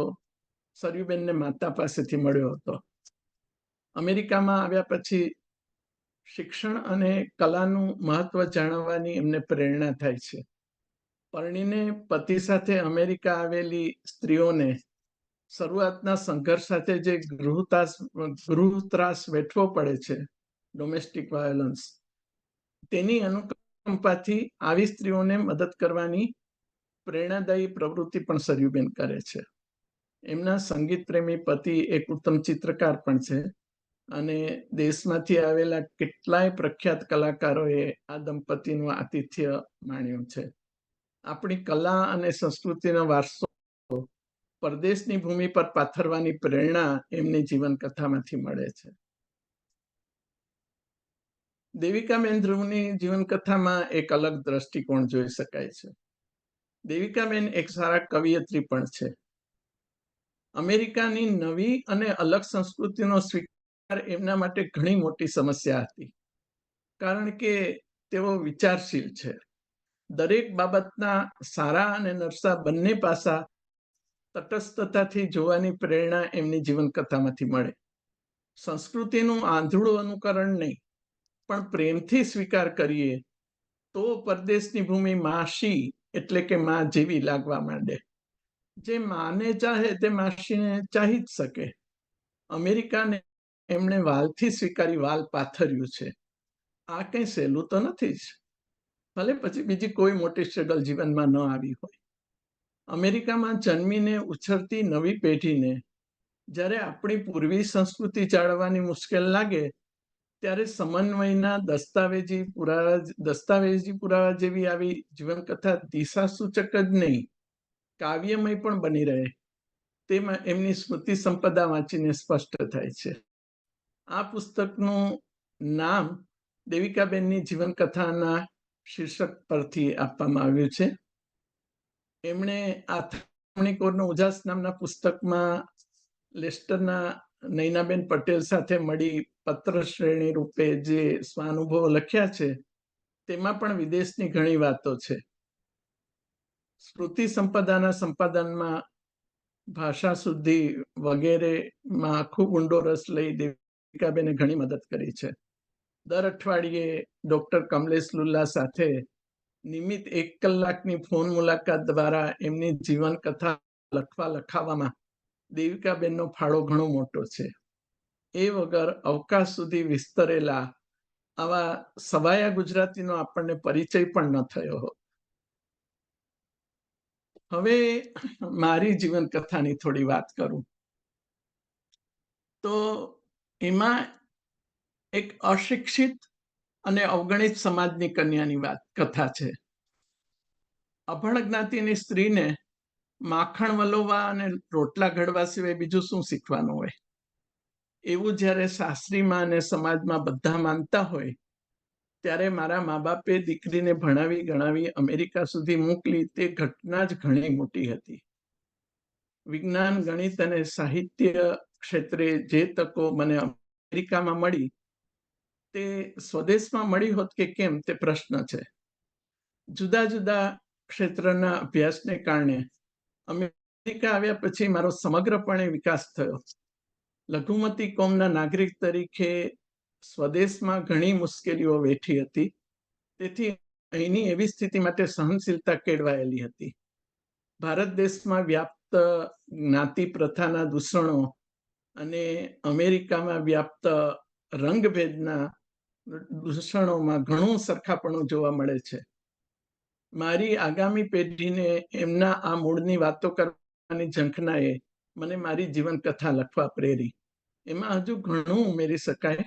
સરયુબેનને માતા પાસેથી મળ્યો હતો. અમેરિકામાં આવ્યા પછી શિક્ષણ અને કલાનું મહત્વ જાણવાની એમને પ્રેરણા થાય છે. પરણીને પતિ સાથે અમેરિકા આવેલી સ્ત્રીઓને શરૂઆતના સંઘર્ષ સાથે જે ગૃહ ત્રાસ વેઠવો પડે છે, ડોમેસ્ટિક વાયોલન્સ, તેની અનુકંપાથી આવી સ્ત્રીઓને મદદ કરવાની પ્રેરણાદાયી પ્રવૃત્તિ પણ સરયુબેન કરે છે. એમના સંગીત પ્રેમી પતિ એક ઉત્તમ ચિત્રકાર પણ છે અને દેશમાંથી આવેલા કેટલાય પ્રખ્યાત કલાકારોએ આ દંપતીનું આતિથ્ય માણ્યું છે. આપણી કલા અને સંસ્કૃતિનો વારસો પરદેશની ભૂમિ પર પાથરવાની પ્રેરણા એમની જીવનકથામાંથી મળે છે. દેવિકાબેન ધ્રુવની જીવનકથામાં એક અલગ દ્રષ્ટિકોણ જોઈ શકાય છે. દેવિકાબેન એક સારા કવિયત્રી પણ છે. અમેરિકાની નવી અને અલગ સંસ્કૃતિનો સ્વીકાર એમના માટે ઘણી મોટી સમસ્યા હતી, કારણ કે તેઓ વિચારશીલ છે. દરેક બાબતના સારા અને નરસા બંને પાસા તટસ્થતાથી જોવાની પ્રેરણા એમની જીવનકથામાંથી મળે. સંસ્કૃતિનું આંધળું અનુકરણ નહીં, પણ પ્રેમથી સ્વીકાર કરીએ તો પરદેશની ભૂમિ માસી એટલે કે માં જેવી લાગવા માંડે. જે માને ચાહે તે માસીને ચાહી જ શકે. અમેરિકાને એમણે વાલથી સ્વીકારી વાલ પાથર્યું છે. આ કંઈ સહેલું તો નથી જ, ભલે પછી બીજી કોઈ મોટી સ્ટ્રગલ જીવનમાં ન આવી હોય. અમેરિકામાં જન્મીને ઉછળતી નવી પેઢીને જ્યારે આપણી પૂર્વી સંસ્કૃતિ જાળવવાની મુશ્કેલ લાગે ત્યારે સમન્વયના દસ્તાવેજી પુરાવા જેવી આવી જીવનકથા દિશા સૂચક જ નહીં, કાવ્યમય પણ બની રહે તેમાં એમની સ્મૃતિ સંપદા વાંચીને સ્પષ્ટ થાય છે. આ પુસ્તકનું નામ દેવિકાબેનની જીવનકથાના શીર્ષક પરથી આપવામાં આવ્યું છે. એમણે આથમણી કોરનો ઉજાસ નામના પુસ્તકમાં લેસ્ટરના નૈનાબેન પટેલ સાથે મળી પત્ર શ્રેણી રૂપે જે સ્વાનુભવો લખ્યા છે તેમાં પણ વિદેશની ઘણી વાતો છે. સ્મૃતિ સંપદાના સંપાદનમાં ભાષા શુદ્ધિ વગેરેમાં ખૂબ ઊંડો રસ લઈ દેવિકાબેને ઘણી મદદ કરી છે. દર અઠવાડિયે ડોક્ટર કમલેશ લુલ્લા સાથે નિયમિત 1 કલાકની ફોન મુલાકાત દ્વારા એમની જીવનકથા લખાવવામાં દેવિકાબેનનો ફાળો ઘણો મોટો છે. એ વગર અવકાશ સુધી વિસ્તરેલા આવા સવાયા ગુજરાતીનો આપણને પરિચય પણ ન થયો હોત. હવે મારી જીવનકથાની થોડી વાત કરું તો એમાં એક અશિક્ષિત અને અવગણિત સમાજની કન્યાની કથા છે. અભણ જ્ઞાતિની સ્ત્રીને માખણ વલોવા અને રોટલા ઘડવા સિવાય બીજું શું શીખવાનું હોય? એવું જ્યારે સાસરીમાં અને સમાજમાં બધા માનતા હોય ત્યારે મારા મા બાપે દીકરીને ભણાવી ગણાવી અમેરિકા સુધી મોકલી તે ઘટના જ ઘણી મોટી હતી. વિજ્ઞાન, ગણિત અને સાહિત્ય ક્ષેત્રે જે તકો મને અમેરિકામાં મળી તે સ્વદેશમાં મળી હોત કે કેમ તે પ્રશ્ન છે. જુદા જુદા ક્ષેત્રના અભ્યાસને કારણે અમેરિકા આવ્યા પછી મારો સમગ્રપણે વિકાસ થયો. લઘુમતી કોમના નાગરિક તરીકે સ્વદેશમાં ઘણી મુશ્કેલીઓ વેઠી હતી, તેથી અહીંની એવી સ્થિતિ માટે સહનશીલતા કેળવાયેલી હતી. ભારત દેશમાં વ્યાપ્ત જ્ઞાતિ પ્રથાના દૂષણો અને અમેરિકામાં વ્યાપ્ત રંગભેદના દૂષણોમાં ઘણું સરખાપણું જોવા મળે છે. મારી આગામી પેઢીને એમના આ મૂળની વાતો કરવાની ઝંખનાએ મને મારી જીવનકથા લખવા પ્રેરી. એમાં હજુ ઘણું ઉમેરી શકાય,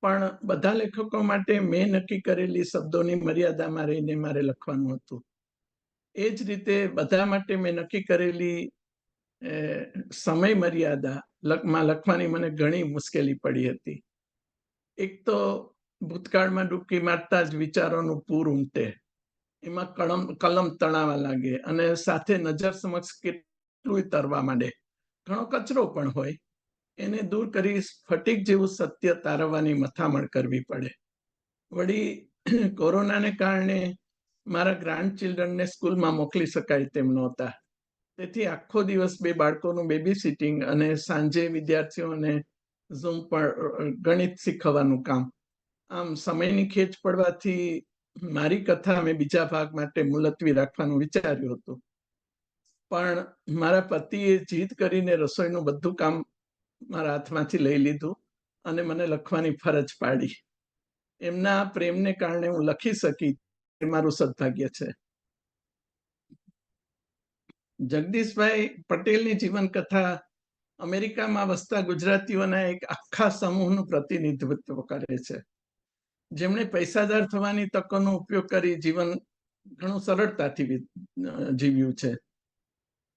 પણ બધા લેખકો માટે મેં નક્કી કરેલી શબ્દોની મર્યાદામાં રહીને મારે લખવાનું હતું. એ જ રીતે બધા માટે મેં નક્કી કરેલી સમય મર્યાદામાં લખવાની મને ઘણી મુશ્કેલી પડી હતી. એક તો ભૂતકાળમાં ડૂબકી મારતા જ વિચારોનું પૂર ઉમટે, એમાં કલમ તણાવા લાગે અને સાથે નજર સમક્ષ કેટલું તરવા માંડે. ઘણો કચરો પણ હોય, એને દૂર કરી સ્ફટિક જેવું સત્ય તારવવાની મથામણ કરવી પડે. વળી કોરોનાને કારણે મારા ગ્રાન્ડ ચિલ્ડ્રનને સ્કૂલમાં મોકલી શકાય તેમ નહોતા, તેથી આખો દિવસ બે બાળકોનું બેબી સિટિંગ અને સાંજે વિદ્યાર્થીઓને ઝૂમ પર ગણિત શીખવવાનું કામ. આમ સમયની ખેંચ પડવાથી મારી કથા મેં બીજા ભાગ માટે મુલતવી રાખવાનું વિચાર્યું હતું, પણ મારા પતિએ જીદ કરીને રસોઈનું બધું કામ મારા હાથમાંથી લઈ લીધું અને મને લખવાની ફરજ પાડી. એમના પ્રેમને કારણે હું લખી શકી, એ મારું સદભાગ્ય છે. જગદીશભાઈ પટેલની જીવનકથા અમેરિકામાં વસતા ગુજરાતીઓના એક આખા સમૂહનું પ્રતિનિધિત્વ કરે છે, જેમણે પૈસાદાર થવાની તકોનો ઉપયોગ કરી જીવન ઘણું સરળતાથી જીવ્યું છે.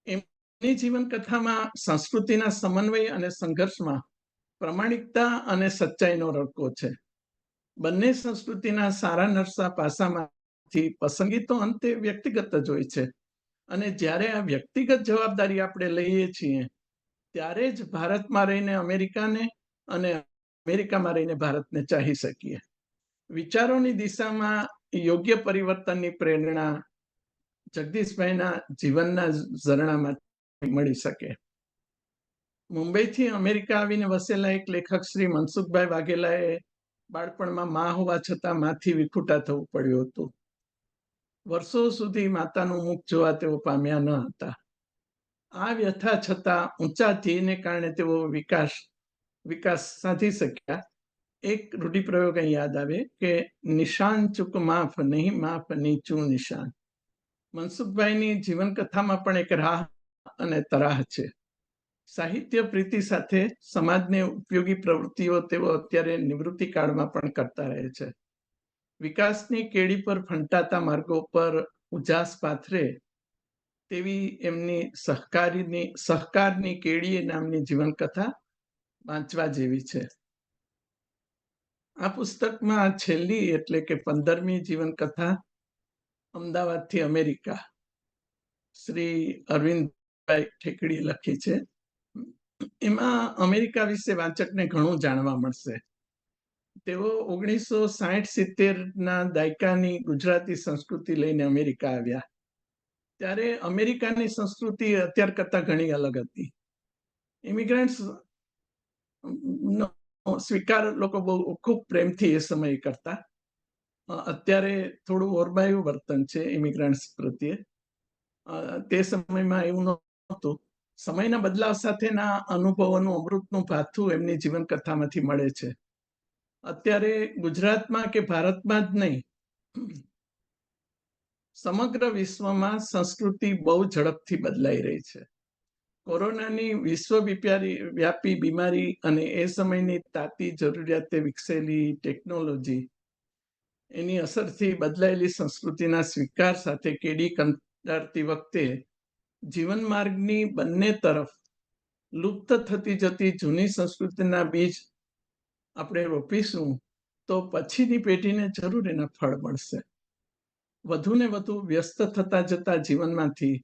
એમની જીવનકથામાં સંસ્કૃતિના સમન્વય અને સંઘર્ષમાં પ્રામાણિકતા અને સચ્ચાઈનો રડકો છે. બંને સંસ્કૃતિના સારા નરસા પાસામાંથી પસંદગી તો અંતે વ્યક્તિગત જ હોય છે, અને જ્યારે આ વ્યક્તિગત જવાબદારી આપણે લઈએ છીએ ત્યારે જ ભારતમાં રહીને અમેરિકાને અને અમેરિકામાં રહીને ભારતને ચાહી શકીએ. વિચારોની દિશામાં યોગ્ય પરિવર્તનની પ્રેરણા જગદીશભાઈના જીવનના ઝરણામાં મળી શકે. મુંબઈથી અમેરિકા આવીને વસેલા એક લેખક શ્રી મનસુખભાઈ વાઘેલાએ બાળપણમાં મા હોવા છતાં માથી વિખૂટા થવું પડ્યું હતું. વર્ષો સુધી માતાનું મુખ જોવા તેઓ પામ્યા ન હતા. આ વ્યથા છતાં ઊંચા ધ્યેયને કારણે તેઓ વિકાસ સાધી શક્યા. એક રૂઢિપ્રયોગ અહીં યાદ આવે કે નિશાન ચૂક માફ નહીં, માફ નીચું નિશાન. મનસુખભાઈની જીવનકથામાં પણ એક રાહ અને તરાહ છે. સાહિત્ય પ્રીતિ સાથે સમાજને ઉપયોગી પ્રવૃત્તિઓ તેઓ અત્યારે નિવૃત્તિ કાળમાં પણ કરતા રહે છે. વિકાસની કેડી પર ફંટાતા માર્ગો પર ઉજાસ પાથરે તેવી એમની સહકારની કેડીએ નામની જીવનકથા વાંચવા જેવી છે. આ પુસ્તકમાં છેલ્લી એટલે કે 15મી જીવનકથા અમદાવાદથી અમેરિકા શ્રી અરવિંદભાઈ ઠેકડી લખી છે. એમાં અમેરિકા વિશે વાંચકને ઘણું જાણવા મળશે. તેઓ 1960-70ના દાયકાની ગુજરાતી સંસ્કૃતિ લઈને અમેરિકા આવ્યા. ત્યારે અમેરિકાની સંસ્કૃતિ અત્યાર કરતાં ઘણી અલગ હતી. ઇમિગ્રન્ટ્સ સ્વીકાર લોકો બહુ ખૂબ પ્રેમથી એ સમયે કરતા. અત્યારે થોડું ઓરબાયું વર્તન છે ઇમિગ્રન્ટ્સ પ્રત્યે. તે સમયમાં એવું નહોતું. સમયના બદલાવ સાથેના અનુભવોનું અમૃતનું ભાથું એમની જીવનકથામાંથી મળે છે. અત્યારે ગુજરાતમાં કે ભારતમાં જ નહીં, સમગ્ર વિશ્વમાં સંસ્કૃતિ બહુ ઝડપથી બદલાઈ રહી છે. કોરોનાની વિશ્વવ્યાપી બીમારી અને એ સમયની તાતી જરૂરિયાતે વિકસેલી ટેકનોલોજી, એની અસરથી બદલાયેલી સંસ્કૃતિના સ્વીકાર સાથે કેડી કંટાળતી વખતે જીવન માર્ગની બંને તરફ લુપ્ત થતી જતી જૂની સંસ્કૃતિના બીજ આપણે રોપીશું તો પછીની પેઢીને જરૂર એના ફળ મળશે. વધુને વધુ વ્યસ્ત થતા જતા જીવનમાંથી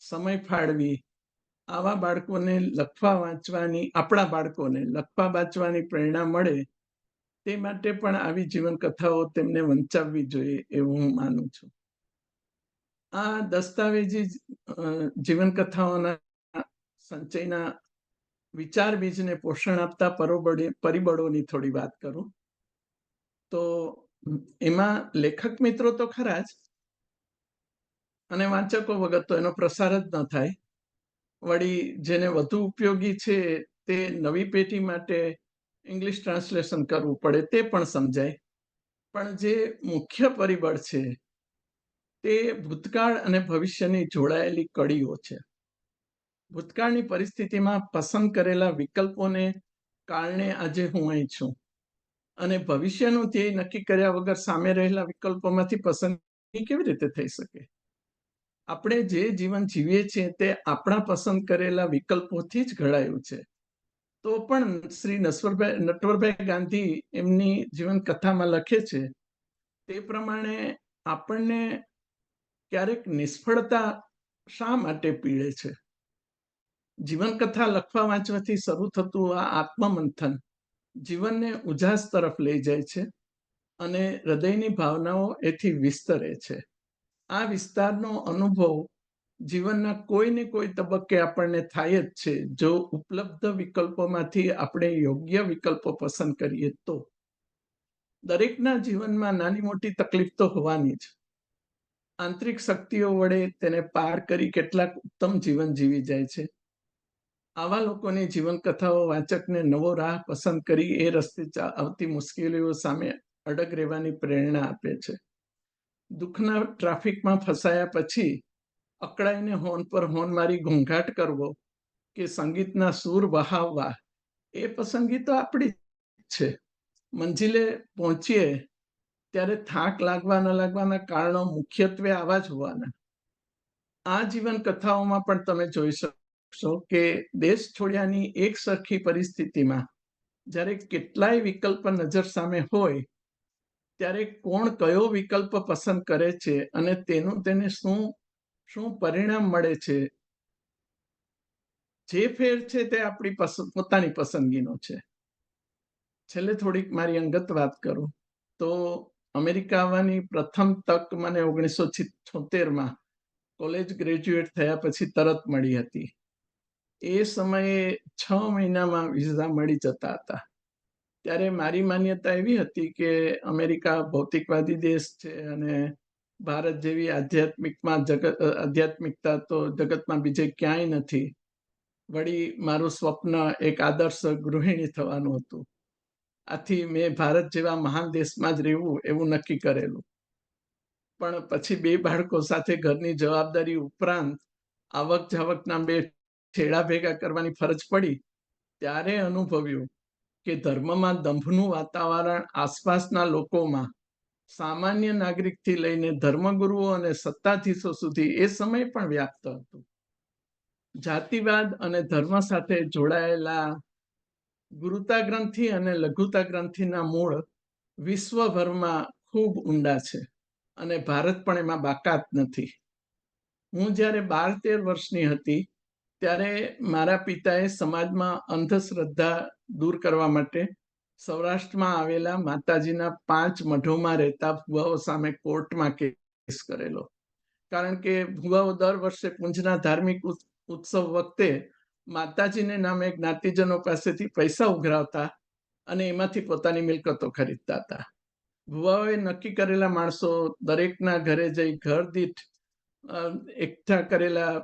સમય ફાળવી આવા બાળકોને લખવા વાંચવાની, આપણા બાળકોને લખવા વાંચવાની પ્રેરણા મળે તે માટે પણ આવી જીવન કથાઓ તેમને વંચાવવી જોઈએ એવું હું માનું છું. આ દસ્તાવેજી જીવન કથાઓના સંચયના વિચાર બીજને પોષણ આપતા પરિબળોની થોડી વાત કરું તો એમાં લેખક મિત્રો તો ખરા જ, અને વાંચકો વગર તો એનો પ્રસાર જ ન થાય. વળી જેને વધુ ઉપયોગી છે તે નવી પેઢી માટે ઇંગ્લિશ ટ્રાન્સલેશન કરવું પડે તે પણ સમજાય. પણ જે મુખ્ય પરિબળ છે તે ભૂતકાળ અને ભવિષ્યની જોડાયેલી કડીઓ છે. ભૂતકાળની પરિસ્થિતિમાં પસંદ કરેલા વિકલ્પોને કારણે આજે હું અહીં છું, અને ભવિષ્યનું ધ્યેય નક્કી કર્યા વગર સામે રહેલા વિકલ્પોમાંથી પસંદગી કેવી રીતે થઈ શકે? આપણે જે જીવન જીવીએ છીએ તે આપણા પસંદ કરેલા વિકલ્પોથી જ ઘડાયું છે. તો પણ શ્રી નટવરભાઈ ગાંધી એમની જીવન કથામાં લખે છે તે પ્રમાણે આપણને ક્યારેક નિષ્ફળતા શા માટે પીડે છે? જીવનકથા લખવા વાંચવાથી શરૂ થતું આ આત્મમંથન જીવનને ઉજાસ તરફ લઈ જાય છે અને હૃદયની ભાવનાઓ એથી વિસ્તરે છે. આ વિસ્તારનો અનુભવ જીવનના કોઈ ને કોઈ તબક્કે આપણને થાય જ છે જો ઉપલબ્ધ વિકલ્પોમાંથી આપણે યોગ્ય વિકલ્પો પસંદ કરીએ તો. દરેકના જીવનમાં નાની મોટી તકલીફ તો હોવાની જ. આંતરિક શક્તિઓ વડે તેને પાર કરી કેટલાક ઉત્તમ જીવન જીવી જાય છે. આવા લોકોની જીવન કથાઓ વાચકને નવો રાહ પસંદ કરી એ રસ્તે આવતી મુશ્કેલીઓ સામે અડગ રહેવાની પ્રેરણા આપે છે. દુઃખના ટ્રાફિકમાં ફસાયા પછી અકળાઈને હોર્ન પર હોર્ન મારી ઘોંઘાટ કરવો કે સંગીતના સૂર વહાવવા એ પસંદગી તો આપણી જ છે. મંજિલે પહોંચીએ ત્યારે થાક લાગવા ન લાગવાના કારણો મુખ્યત્વે આવા જ હોવાના. આ જીવન કથાઓમાં પણ તમે જોઈ શકશો કે દેશ છોડ્યાની એક સરખી પરિસ્થિતિમાં જ્યારે કેટલાય વિકલ્પ નજર સામે હોય ત્યારે કોણ કયો વિકલ્પ પસંદ કરે છે અને તેનું તેને શું પરિણામ મળે છે, જે ફેર છે તે આપણી પોતાની પસંદગીનો છે. છેલ્લે થોડીક મારી અંગત વાત કરું તો અમેરિકા આવવાની પ્રથમ તક મને 1976માં કોલેજ ગ્રેજ્યુએટ થયા પછી તરત મળી હતી. એ સમયે 6 મહિનામાં વિઝા મળી જતા હતા. ત્યારે મારી માન્યતા એવી હતી કે અમેરિકા ભૌતિકવાદી દેશ છે અને ભારત જેવી આધ્યાત્મિકતા તો જગતમાં બીજે ક્યાંય નથી. વળી મારું સ્વપ્ન એક આદર્શ ગૃહિણી થવાનું હતું. આથી મેં ભારત જેવા મહાન દેશમાં જ રહેવું એવું નક્કી કરેલું. પણ પછી 2 બાળકો સાથે ઘરની જવાબદારી ઉપરાંત આવક જાવકના 2 છેડા ભેગા કરવાની ફરજ પડી ત્યારે અનુભવ્યું કે ધર્મમાં દંભનું વાતાવરણ આસપાસના લોકોમાં સામાન્ય નાગરિકથી લઈને ધર્મગુરુઓ અને સત્તાધીશો સુધી એ સમય પણ વ્યાપ્ત હતું. જાતિવાદ અને ધર્મ સાથે જોડાયેલા ગુરુતા ગ્રંથિ અને લઘુતા ગ્રંથિના મૂળ વિશ્વભરમાં ખૂબ ઊંડા છે અને ભારત પણ એમાં બાકાત નથી. હું જ્યારે 12-13 વર્ષની હતી ત્યારે મારા પિતાએ સમાજમાં અંધશ્રદ્ધા દૂર કરવા માટે સૌરાષ્ટ્રમાં આવેલા માતાજીના 5 મઢોમાં રહેતા ભુવાઓ સામે કોર્ટમાં કેસ કરેલો. કારણ કે ભુવાઓ દર વર્ષે પુંજના ધાર્મિક ઉત્સવ વખતે માતાજીને નામે જ્ઞાતિજનો પાસેથી પૈસા ઉઘરાવતા અને એમાંથી પોતાની મિલકતો ખરીદતા હતા. ભુવાઓએ નક્કી કરેલા માણસો દરેકના ઘરે જઈ ઘર દીઠ એકઠા કરેલા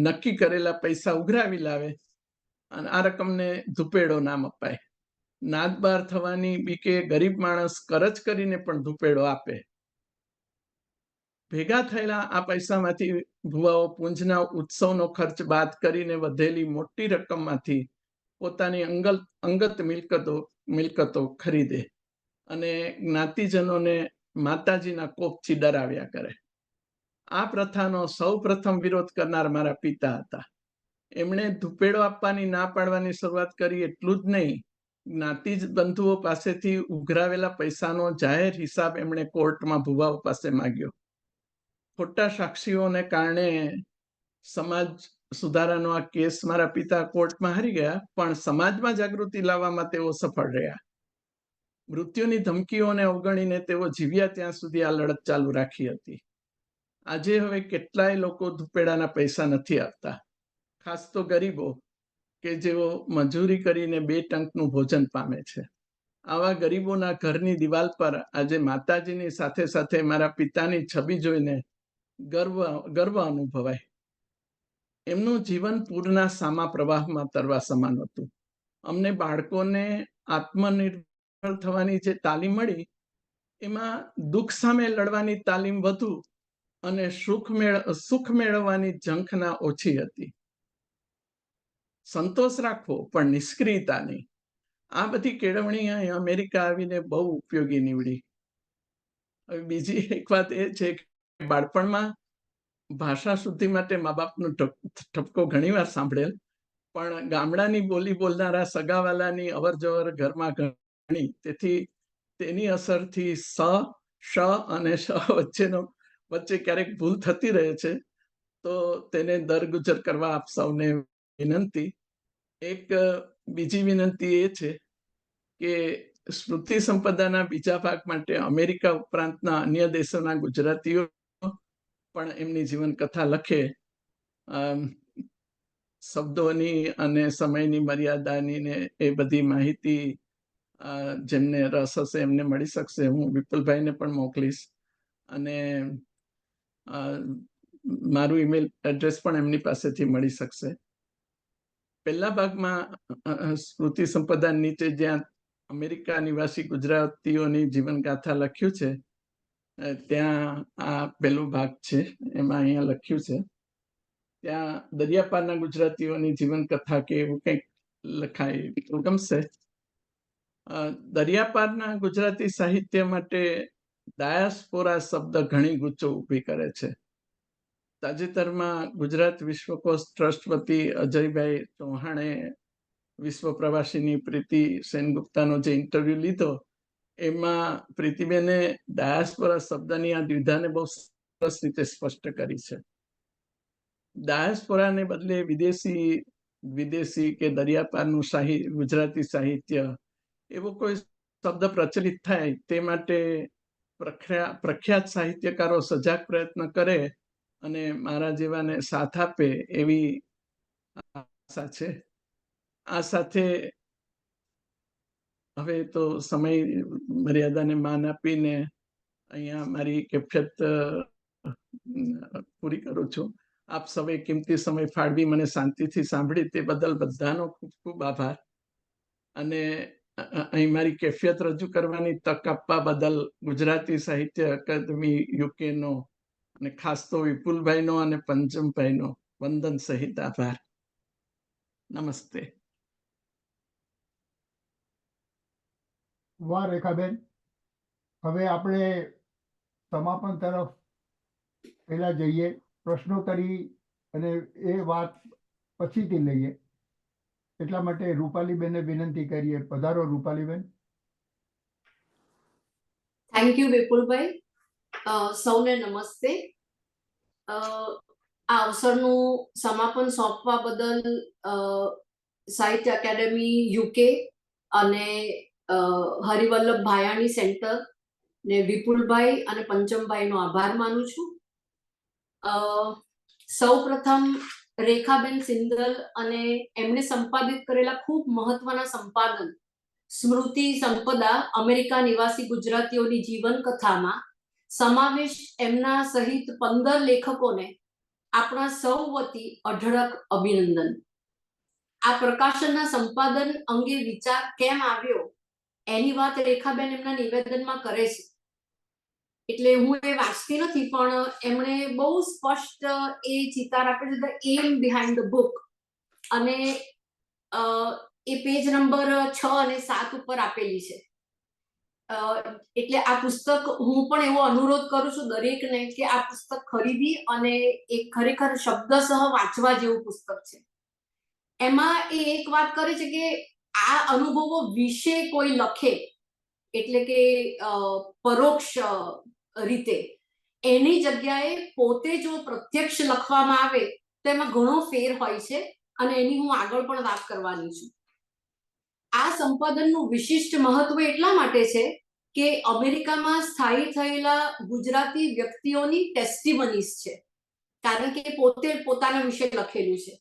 નક્કી કરેલા પૈસા ઉઘરાવી લાવે અને આ રકમને ધુપેડો નામ અપાય. નાદ બાર થવાની બીકે ગરીબ માણસ કરજ કરીને પણ ધુપેડો આપે. ભેગા થયેલા આ પૈસામાંથી ભુવાઓ પુંજના ઉત્સવનો ખર્ચ બાદ કરીને વધેલી મોટી રકમમાંથી પોતાની અંગત મિલકતો ખરીદે અને જ્ઞાતિજનોને માતાજીના કોપથી ડરાવ્યા કરે. આ પ્રથાનો સૌ પ્રથમ વિરોધ કરનાર મારા પિતા હતા. એમણે ધુપેડો આપવાની ના પાડવાની શરૂઆત કરી એટલું જ નહીં, જ્ઞાતિ બંધુઓ પાસેથી ઉઘરાવેલા પૈસાનો જાહેર હિસાબ એમણે કોર્ટમાં ભુવાઓ પાસે માંગ્યો. ખોટા સાક્ષીઓને કારણે સમાજ સુધારાનો આ કેસ મારા પિતા કોર્ટમાં હારી ગયા, પણ સમાજમાં જાગૃતિ લાવવામાં તેઓ સફળ રહ્યા. મૃત્યુની ધમકીઓને અવગણીને તેઓ જીવ્યા ત્યાં સુધી આ લડત ચાલુ રાખી હતી. આજે હવે કેટલાય લોકો ધુપેડાના પૈસા નથી આપતા, ખાસ તો ગરીબો કે જેઓ મજૂરી કરીને 2 ટંકનું ભોજન પામે છે. આવા ગરીબોના ઘરની દિવાલ પર આજે માતાજીની સાથે સાથે મારા પિતાની છબી જોઈને ગર્વ અનુભવાય. એમનું જીવન પૂરના સામા પ્રવાહમાં તરવા સમાન હતું. અમને બાળકોને આત્મનિર્ભર થવાની જે તાલીમ મળી, એમાં દુઃખ સામે લડવાની તાલીમ વધુ અને સુખ મેળવવાની ઝંખના ઓછી હતી. સંતોષ રાખવો પણ નિષ્ક્રિયતા નહીં. આ બધી કેળવણી અહીં અમેરિકા આવીને બહુ ઉપયોગી નીવડી. હવે બીજી એક વાત એ છે કે બાળપણમાં ભાષા શુદ્ધિ માટે મા બાપનો ઠપકો ઘણીવાર સાંભળેલ, પણ ગામડાની બોલી બોલનારા સગાવાલાની અવર જવર ઘરમાં ઘણી, તેથી તેની અસરથી શ અને શ વચ્ચે ક્યારેક ભૂલ થતી રહે છે, તો તેને દરગુજર કરવા આપ સૌને વિનંતી. એક બીજી વિનંતી એ છે કે સ્મૃતિ સંપદાના બીજા ભાગ માટે અમેરિકા ઉપરાંતના અન્ય દેશોના ગુજરાતીઓ પણ એમની જીવનકથા લખે. શબ્દોની અને સમયની મર્યાદાની ને એ બધી માહિતી જેમને રસ હશે એમને મળી શકશે. હું વિપુલભાઈને પણ મોકલીશ અને મારું ઈમેલ એડ્રેસ પણ એમની પાસેથી મળી શકશે. પહેલા ભાગમાં સ્મૃતિ સંપદા નીચે જ્યાં અમેરિકા નિવાસી ગુજરાતીઓની જીવનગાથા લખ્યું છે, ત્યાં આ પહેલો ભાગ છે. એમાં અહીંયા લખ્યું છે, ત્યાં દરિયાપારના ગુજરાતીઓની જીવનકથા કે એવું કંઈક લખાય ગમશે. દરિયાપારના ગુજરાતી સાહિત્ય માટે ડાયાસ્પોરા શબ્દ ઘણી ગૂંચો ઊભી કરે છે. તાજેતરમાં ગુજરાત વિશ્વકોશ ટ્રસ્ટ વતી અજયભાઈ ચૌહાણે વિશ્વ પ્રવાસીની પ્રીતિ સેનગુપ્તાનો જે ઇન્ટરવ્યુ લીધો, એમાં પ્રીતિબેને ડાયાસ્પોરા શબ્દની આ દ્વિધાને બહુ સરસ રીતે સ્પષ્ટ કરી છે. ડાયાસ્પોરાને બદલે વિદેશી કે દરિયાપારનું ગુજરાતી સાહિત્ય એવો કોઈ શબ્દ પ્રચલિત થાય તે માટે પ્રખ્યાત સાહિત્યકારો સજાગ પ્રયત્ન કરે અને મારા જેવાને સાથ આપે એવી આશા છે. આ સાથે હવે તો સમય મર્યાદાને માન આપીને અહીંયા મારી કેફિયત પૂરી કરું છું. આપ સૌએ કિંમતી સમય ફાળવી મને શાંતિથી સાંભળી તે બદલ બધાનો ખૂબ ખૂબ આભાર. અને અહીં મારી કેફિયત રજૂ કરવાની તક આપવા બદલ ગુજરાતી સાહિત્ય અકાદમી યુકેનો અને ખાસ તો વિપુલભાઈનો અને પંચમભાઈનો વંદન સહિત આભાર. નમસ્તે. વાહ રેખાબેન, હવે આપણે સમાપન તરફ પહેલા જઈએ. પ્રશ્નોત્તરી અને એ વાત પછીથી લઈએ, એટલા માટે રૂપાલીબેનને વિનંતી કરીએ. પધારો રૂપાલીબેન. થેન્ક યુ વિપુલભાઈ. સૌને નમસ્તે. આ અવસરનું સમાપન સોંપવા બદલ સાહિત્ય એકેડેમી યુકે અને હરિવલ્લભ ભાયાણી સેન્ટર ને વિપુલભાઈ અને પંચમભાઈનો આભાર માનું છું. સૌ પ્રથમ રેખાબેન સિંદલ અને એમણે સંપાદિત કરેલા ખૂબ મહત્વના સંપાદન સ્મૃતિ સંપદા અમેરિકા નિવાસી ગુજરાતીઓની જીવન કથામાં સમાવેશ એમના સહિત 15 લેખકોને આપણા સૌ વતી અઢળક અભિનંદન. આ પ્રકાશનના સંપાદન અંગે વિચાર કેમ આવ્યો એની વાત રેખાબેન એમના નિવેદનમાં કરે છે, એટલે હું એ વાંચતી નથી, પણ એમણે બહુ સ્પષ્ટ એ ચિતાર આપે છે, the aim behind the book, અને એ પેજ નંબર 6 અને 7 ઉપર આપેલી છે. એટલે આ પુસ્તક હું પણ એવો અનુરોધ કરું છું દરેકને કે આ પુસ્તક ખરીદી અને એક ખરેખર શબ્દસહ વાંચવા જેવું પુસ્તક છે. એમાં એ એક વાત કરે છે કે આ અનુભવો વિશે કોઈ લખે, એટલે કે પરોક્ષ રીતે, એની જગ્યાએ પોતે જો પ્રત્યક્ષ લખવામાં આવે તો એમાં ઘણો ફેર હોય છે, અને એની હું આગળ પણ વાત કરવાની છું. આ સંપાદનનું વિશિષ્ટ મહત્વ એટલા માટે છે કે અમેરિકામાં સ્થાયી થયેલા ગુજરાતી વ્યક્તિઓની ટેસ્ટિમનીઝ છે, કારણ કે પોતે પોતાના વિશે લખેલું છે.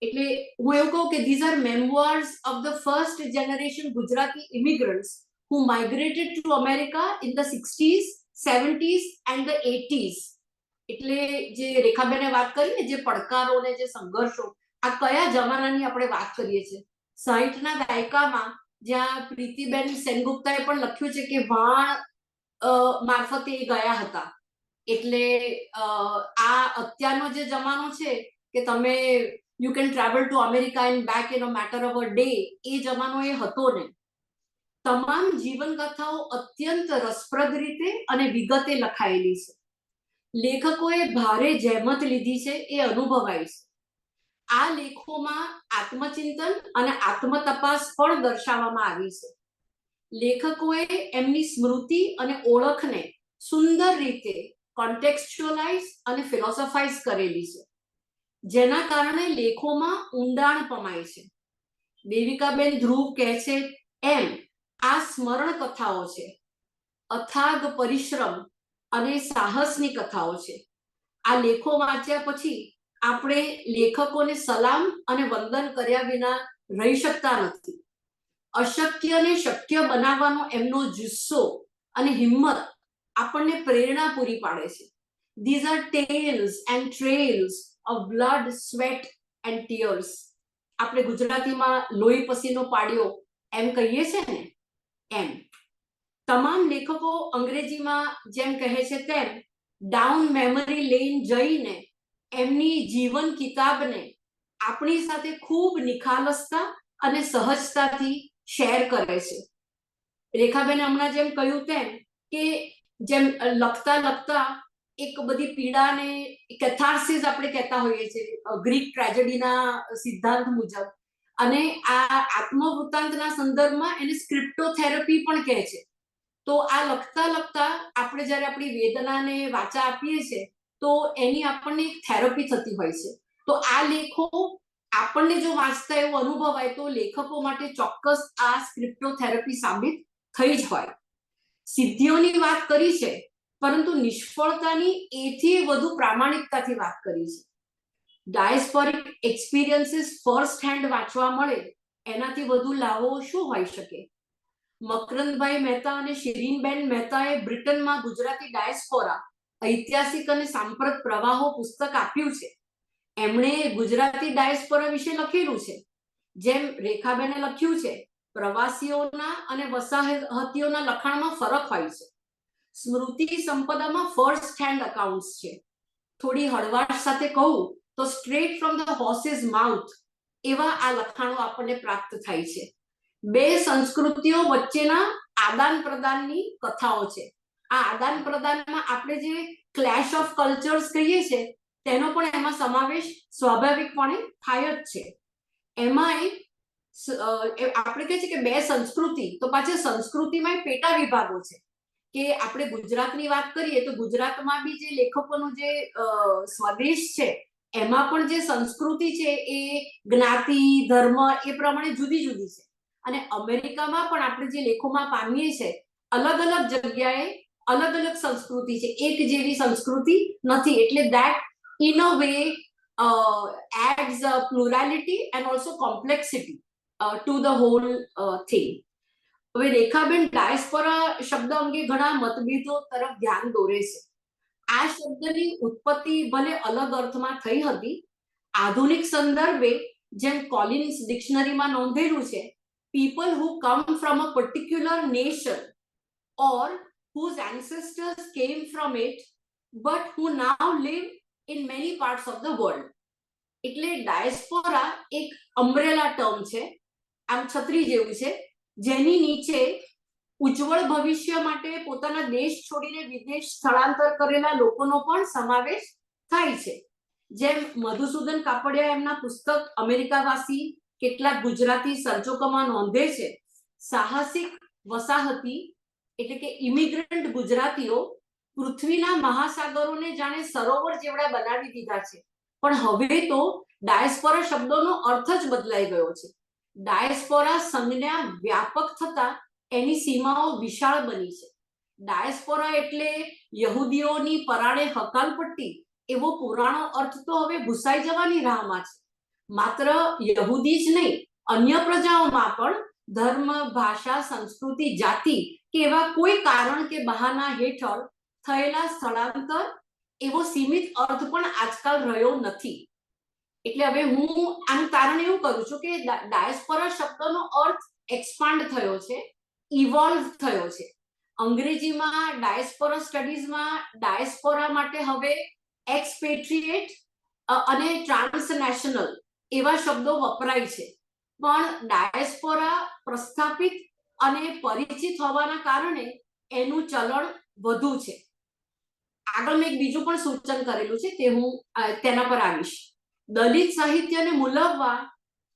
એટલે હું એવું કહું કે these are memoirs of the first generation Gujarati immigrants who migrated to America in the 60s, 70s and the 80s. એટલે જે રેખાબેને વાત કરી ને, જે પડકારો ને જે સંઘર્ષો, આ કયા જમાનાની આપણે વાત કરીએ છીએ? 60ના દાયકામાં, જ્યાં પ્રીતિબેન સેનગુપ્તાએ પણ લખ્યું છે કે વાણ મારફતે એ ગયા હતા. એટલે આ અત્યારનો જે જમાનો છે કે તમે you can travel to America and back in a matter of a day, એ જમાનો એ હતો ને. તમામ જીવનકથાઓ અત્યંત રસપ્રદ રીતે અને વિગતે લખાયેલી છે. લેખકોએ ભારે જહેમત લીધી છે, એ અનુભવાય છે. આ લેખોમાં આત્મચિંતન અને આત્મતપાસ પણ દર્શાવવામાં આવી છે. લેખકોએ એમની સ્મૃતિ અને ઓળખને સુંદર રીતે કોન્ટેક્સ્ચ્યુઅલાઇઝ અને ફિલોસોફાઇઝ કરેલી છે, જેના કારણે લેખોમાં ઊંડાણ પમાય છે. દેવિકાબેન ધ્રુવ કહે છે એમ, આ સ્મરણ કથાઓ છે, અથાગ પરિશ્રમ અને સાહસની કથાઓ છે. આ લેખો વાંચ્યા પછી આપણે લેખકોને સલામ અને વંદન કર્યા વિના રહી શકતા નથી. અશક્યને શક્ય બનાવવાનો એમનો જુસ્સો અને હિંમત આપણને પ્રેરણા પૂરી પાડે છે. These are tales and trails of blood, sweat and tears. આપણે ગુજરાતીમાં લોહી પસીનો પાડ્યો એમ કહીએ છે ને, એમ. તમામ લેખકો અંગ્રેજીમાં જેમ કહે છે તેમ ડાઉન મેમરી લેન જઈને એમની જીવન કિતાબને આપણી સાથે ખૂબ નિખાલસતા અને સહજતાથી શેર કરે છે. રેખાબેને હમણાં જેમ કહ્યું તેમ કે જેમ લખતા લખતા એક બધી પીડાને કેથાર્સિસ આપણે કહેતા હોઈએ છીએ ગ્રીક ટ્રેજેડીના સિદ્ધાંત મુજબ, અને આ આત્મવૃત્તાંતના સંદર્ભમાં એને સ્ક્રિપ્ટોથેરાપી પણ કહે છે. તો આ લખતા લખતા આપણે જ્યારે આપણી વેદનાને વાચા આપીએ છીએ તો એની આપણને એક થેરપી થતી હોય છે. તો આ લેખો આપણને જો વાંચતા એવું અનુભવાય તો લેખકો માટે ચોક્કસ આ સ્ક્રિપ્ટોથેરાપી સાબિત થઈ જ હોય. સિદ્ધિઓની વાત કરી છે, પરંતુ નિષ્ફળતાની એથી વધુ પ્રામાણિકતાથી વાત કરી છે. ડાયસ્પોરિક એક્સપિરિયન્સીસ ફર્સ્ટ હેન્ડ વાંચવા મળે, એનાથી વધુ લાવો શું હોઈ શકે? મકરંદભાઈ મહેતા અને શિરીનબેન મહેતાએ બ્રિટનમાં ગુજરાતી ડાયસ્પોરા, ઐતિહાસિક અને સાંપ્રત પ્રવાહો પુસ્તક આપ્યું છે. એમણે ગુજરાતી ડાયસ્પોરા વિશે લખેલું છે. જેમ રેખાબેને લખ્યું છે, પ્રવાસીઓના અને વસાહતીઓના લખાણમાં ફરક હોય છે. સ્મૃતિ સંપદામાં ફર્સ્ટ હેન્ડ અકાઉન્ટ્સ છે. થોડી હળવાશ સાથે કહું તો straight from the horses mouth એવા આ લખાણો આપણને પ્રાપ્ત થાય છે. બે સંસ્કૃતિઓ વચ્ચેના આદાન પ્રદાનની કથાઓ છે. આ આદાન પ્રદાનમાં આપણે જે ક્લેશ ઓફ કલ્ચર્સ કહીએ છીએ તેનો પણ એમાં સમાવેશ સ્વાભાવિકપણે થાય જ છે. એમાંય આપણે કહે છે કે બે સંસ્કૃતિ, તો પાછી સંસ્કૃતિમાં પેટા વિભાગો છે. કે આપણે ગુજરાતની વાત કરીએ તો ગુજરાતમાં બી જે લેખકોનો જે સ્વદેશ છે એમાં પણ જે સંસ્કૃતિ છે એ જ્ઞાતિ, ધર્મ એ પ્રમાણે જુદી જુદી છે. અને અમેરિકામાં પણ આપણે જે લેખોમાં પામીએ છીએ અલગ અલગ જગ્યાએ અલગ અલગ સંસ્કૃતિ છે, એક જેવી સંસ્કૃતિ નથી. એટલે that in a way adds plurality and also complexity to the whole thing. હવે રેખાબેન ડાયસ્પોરા શબ્દ અંગે ઘણા મતભેદો તરફ ધ્યાન દોરે છે. આ શબ્દની ઉત્પત્તિ ભલે અલગ અર્થમાં થઈ હતી, આધુનિક સંદર્ભે જેમ કોલિન્સ ડિક્શનરીમાં નોંધેલું છે, people who come from a particular nation or whose ancestors came from it but who now live in many parts of the world. એટલે ડાયસ્પોરા એક અમ્બ્રેલા ટર્મ છે, આમ છત્રી જેવું છે, જેની નીચે ઉજ્જવળ ભવિષ્ય માટે પોતાના દેશ છોડીને વિદેશ સ્થળાંતર કરેલા લોકોનો પણ સમાવેશ થાય છે. જેમ મધુસૂદન કાપડિયા એમના પુસ્તક અમેરિકાવાસી કેટલાક ગુજરાતી સર્જકોમાં નોંધે છે, સાહસિક વસાહતી એટલે કે ઇમિગ્રન્ટ ગુજરાતીઓ પૃથ્વીના મહાસાગરોને જાણે સરોવર જેવડા બનાવી દીધા છે. પણ હવે તો ડાયસ્પોરા શબ્દોનો અર્થ જ બદલાઈ ગયો છે. ડાયસ્પોરા સંજ્ઞા વ્યાપક થતા એની સીમાઓ વિશાળ બની છે. ડાયસ્પોરા એટલે યહૂદીઓની પરાણે હકાલપટ્ટી એવો પુરાણો અર્થ તો હવે ભૂસાઈ જવાની રાહમાં છે. માત્ર યહૂદી જ નહીં, અન્ય પ્રજાઓમાં પણ ધર્મ, ભાષા, સંસ્કૃતિ, જાતિ કે એવા કોઈ કારણ કે બહાના હેઠળ થયેલા સ્થળાંતર એવો સીમિત અર્થ પણ આજકાલ રહ્યો નથી. એટલે હવે હું આનું કારણ એવું કરું છું કે ડાયસ્પોરા શબ્દનો અર્થ એક્સપાન્ડ થયો છે, ઇવોલ્વ થયો છે. અંગ્રેજીમાં ડાયસ્પોરા સ્ટડીઝમાં ડાયસ્પોરા માટે હવે એક્સપેટ્રિએટ અને ટ્રાન્સનેશનલ એવા શબ્દો વપરાય છે. પણ ડાયસ્પોરા પ્રસ્થાપિત અને પરિચિત હોવાના કારણે એનું ચલણ વધુ છે. આગળ મેં એક બીજું પણ સૂચન કરેલું છે, તે હું તેના પર આવીશ. દલિત સાહિત્યને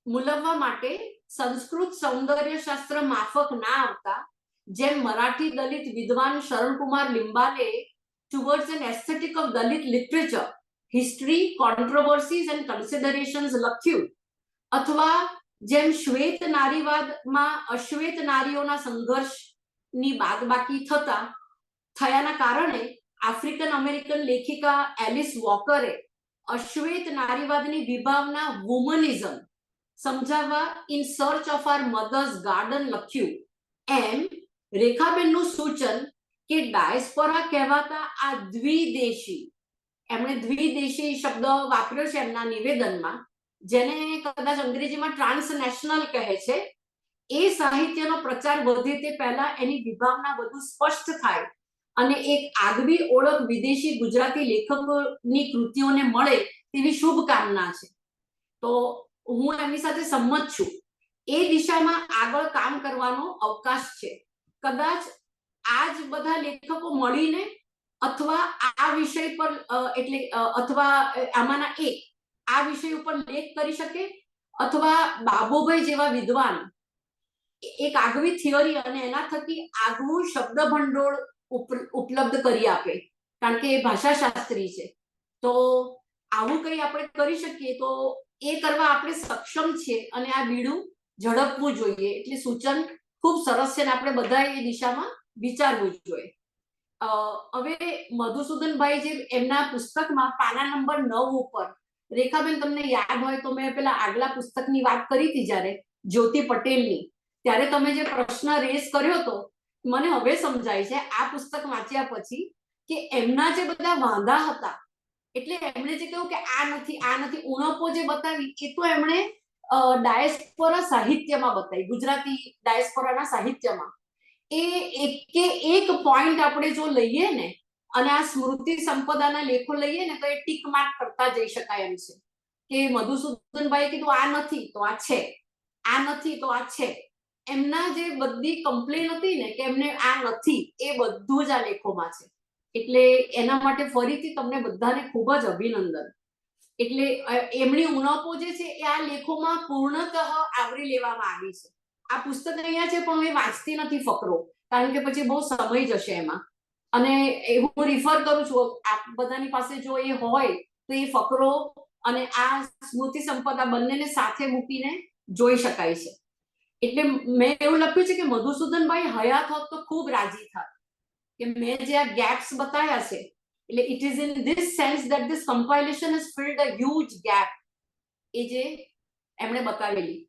મૂલવવા માટે સંસ્કૃત સૌંદર્ય શાસ્ત્ર માફક ના આવતા, જેમ મરાઠી દલિત વિદ્વાન Sharankumar Limbale towards an aesthetic of Dalit literature, history, controversies and considerations લખ્યું, અથવા જેમ શ્વેત નારીવાદમાં અશ્વેત નારીઓના સંઘર્ષની બાદબાકી થયાના કારણે આફ્રિકન અમેરિકન લેખિકા એલિસ વોકરે અશ્વેત નારીવાદની વિભાવના વુમનિઝમ સમજાવવા in search of our mothers garden લખ્યું. એમ રેખાબેનનું સૂચન કે ડાયસ્પોરા કહેવાતા આ દ્વિદેશી, એમણે દ્વિદેશી શબ્દ વાપર્યો છે એમના નિવેદનમાં, જેને કદાચ અંગ્રેજીમાં ટ્રાન્સનેશનલ કહે છે, એ સાહિત્યનો પ્રચાર વધે તે પહેલા એની વિભાવના વધુ સ્પષ્ટ થાય અને એક આગવી ઓળખ વિદેશી ગુજરાતી લેખકોની કૃતિઓને મળે તેવી શુભકામના છે. તો હું એમની સાથે સંમત છું. એ દિશામાં આગળ કામ કરવાનો અવકાશ છે. કદાચ આ જ બધા લેખકો મળીને અથવા આ વિષય પર એટલે અથવા આમાંના એક આ વિષય ઉપર લેખ કરી શકે, અથવા બાબુભાઈ જેવા વિદ્વાન એક આગવી થિયરી અને એના થકી આગવું શબ્દ ભંડોળ ઉપલબ્ધ કરી આપે, કારણ કે એ ભાષાશાસ્ત્રી છે. તો આવું કંઈ આપણે કરી શકીએ તો એ કરવા આપણે સક્ષમ છીએ અને આ બીડું ઝડપવું જોઈએ. એટલે સૂચન ખૂબ સરસ છે અને આપણે બધા એ દિશામાં વિચારવું જોઈએ. હવે મધુસૂદનભાઈ જે એમના પુસ્તકમાં પાના નંબર 9 ઉપર, રેખાબેન તમને યાદ હોય તો મેં પેલા આગલા પુસ્તકની વાત કરી હતી જ્યારે જ્યોતિ પટેલની, ત્યારે તમે જે પ્રશ્ન રેસ કર્યો હતો, મને હવે સમજાય છે આ પુસ્તક વાંચ્યા પછી કે એમના જે બધા વાંધા હતા, એટલે એમણે જે કહ્યું કે આ નથી ઉણપો જે બતાવી એ તો એમણે ડાયસ્પોરા સાહિત્યમાં બતાવી, ગુજરાતી ડાયસ્પોરાના સાહિત્યમાં. એ એક પોઈન્ટ આપણે જો લઈએ ને અને આ સ્મૃતિ સંપદાના લેખો લઈએ ને તો એ ટીક માર્ક કરતા જઈ શકાય એમ છે કે મધુસૂદનભાઈએ કીધું આ નથી તો આ છે, આ નથી તો આ છે. એમના જે બધી કમ્પ્લેન હતી ને કે એમને આ નથી, એ બધું જ આ લેખોમાં છે. એટલે એના માટે ફરીથી તમને બધાને ખૂબ જ અભિનંદન. એટલે એમની ઉણપો જે છે એ આ લેખોમાં પૂર્ણતઃ આવરી લેવામાં આવી છે. આ પુસ્તક અહીંયા છે પણ હું એ વાંચતી નથી ફકરો, કારણ કે પછી બહુ સમય જશે એમાં, અને હું રિફર કરું છું આપ બધાની પાસે જો એ હોય તો એ ફકરો અને આ સ્મૃતિ સંપદા બંનેને સાથે મૂકીને જોઈ શકાય છે. એટલે મેં એવું લખ્યું છે કે મધુસૂદનભાઈ હયાત હોત તો ખૂબ રાજી થાત કે મેં જે આ ગેપ્સ બતાવ્યા છે, એટલે it is in this sense that this compilation has filled a huge gap, એ જે એમણે બતાવેલી.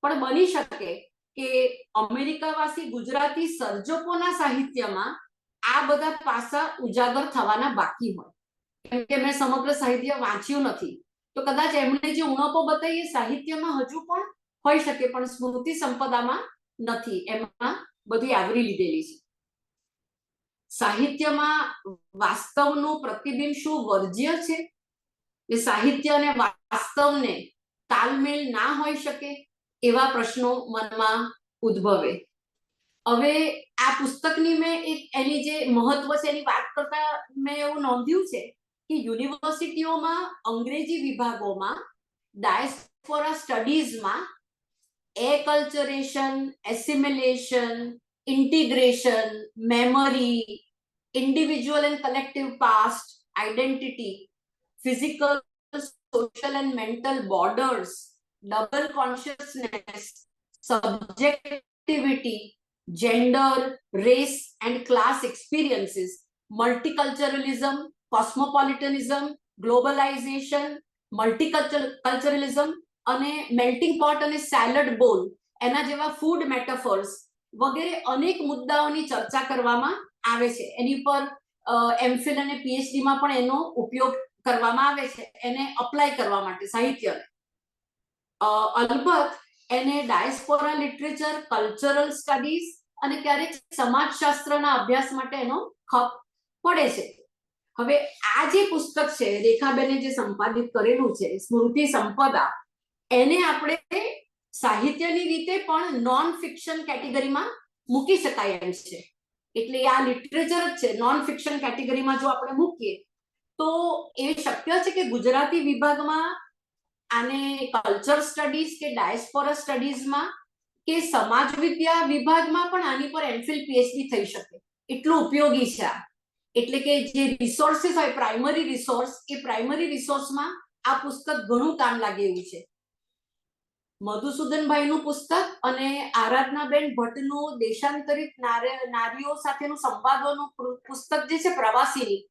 પણ બની શકે કે અમેરિકાવાસી ગુજરાતી સર્જકોના સાહિત્યમાં આ બધા પાસા ઉજાગર થવાના બાકી હોય, કેમ કે મેં સમગ્ર સાહિત્ય વાંચ્યું નથી, તો કદાચ એમણે જે ઉણપો બતાવી એ સાહિત્યમાં હજુ પણ હોઈ શકે, પણ સ્મૃતિ સંપદામાં નથી, એમાં બધી આવરી લીધેલી છે. સાહિત્યમાં વાસ્તવનું પ્રતિબિંબ શું વર્જ્ય છે? એ સાહિત્ય અને વાસ્તવને તાલમેલ ના હોઈ શકે એવા પ્રશ્નો મનમાં ઉદ્ભવે. હવે આ પુસ્તકની મેં એક એની જે મહત્વ છે એની વાત કરતા મેં એવું નોંધ્યું છે કે યુનિવર્સિટીઓમાં અંગ્રેજી વિભાગોમાં diaspora સ્ટડીઝમાં acculturation, assimilation, integration, memory, individual and collective past, identity, physical, social and mental borders, double consciousness, subjectivity, gender, race and class experiences, multiculturalism, cosmopolitanism, globalization, multiculturalism અને મેલ્ટિંગ પોટ અને સેલડ બોલ એના જેવા ફૂડ મેટાફર્સ વગેરે અનેક મુદ્દાઓની ચર્ચા કરવામાં આવે છે. એની પર એમફિલ અને પીએચડી માં પણ એનો ઉપયોગ કરવામાં આવે છે એને અપ્લાય કરવા માટે સાહિત્યને. અલબત્ત એને ડાયસ્પોરા લિટરેચર, કલ્ચરલ સ્ટડીઝ અને ક્યારેક સમાજશાસ્ત્રના અભ્યાસ માટે એનો ખપ પડે છે. હવે આ જે પુસ્તક છે રેખાબેને જે સંપાદિત કરેલું છે સ્મૃતિ સંપદા, એને આપણે સાહિત્યની રીતે પણ નોન ફિક્શન કેટેગરીમાં મૂકી શકાય એમ છે. એટલે આ લિટરેચર જ છે. નોન ફિક્શન કેટેગરીમાં જો આપણે મૂકીએ તો એ શક્ય છે કે ગુજરાતી વિભાગમાં આને કલ્ચર સ્ટડીઝ કે ડાયસ્પોરા સ્ટડીઝમાં કે સમાજ વિદ્યા વિભાગમાં પણ આની પર એમફિલ પીએચડી થઈ શકે એટલું ઉપયોગી છે આ. એટલે કે જે રિસોર્સિસ હોય પ્રાઇમરી રિસોર્સ, એ પ્રાઇમરી રિસોર્સમાં આ પુસ્તક ઘણું કામ લાગે એવું છે. મધુસૂદનભાઈનું પુસ્તક અને આરાધનાબેન ભટ્ટનું દેશાંતરિત નારીઓ સાથેનું સંવાદોનું પુસ્તક જે છે પ્રવાસીની,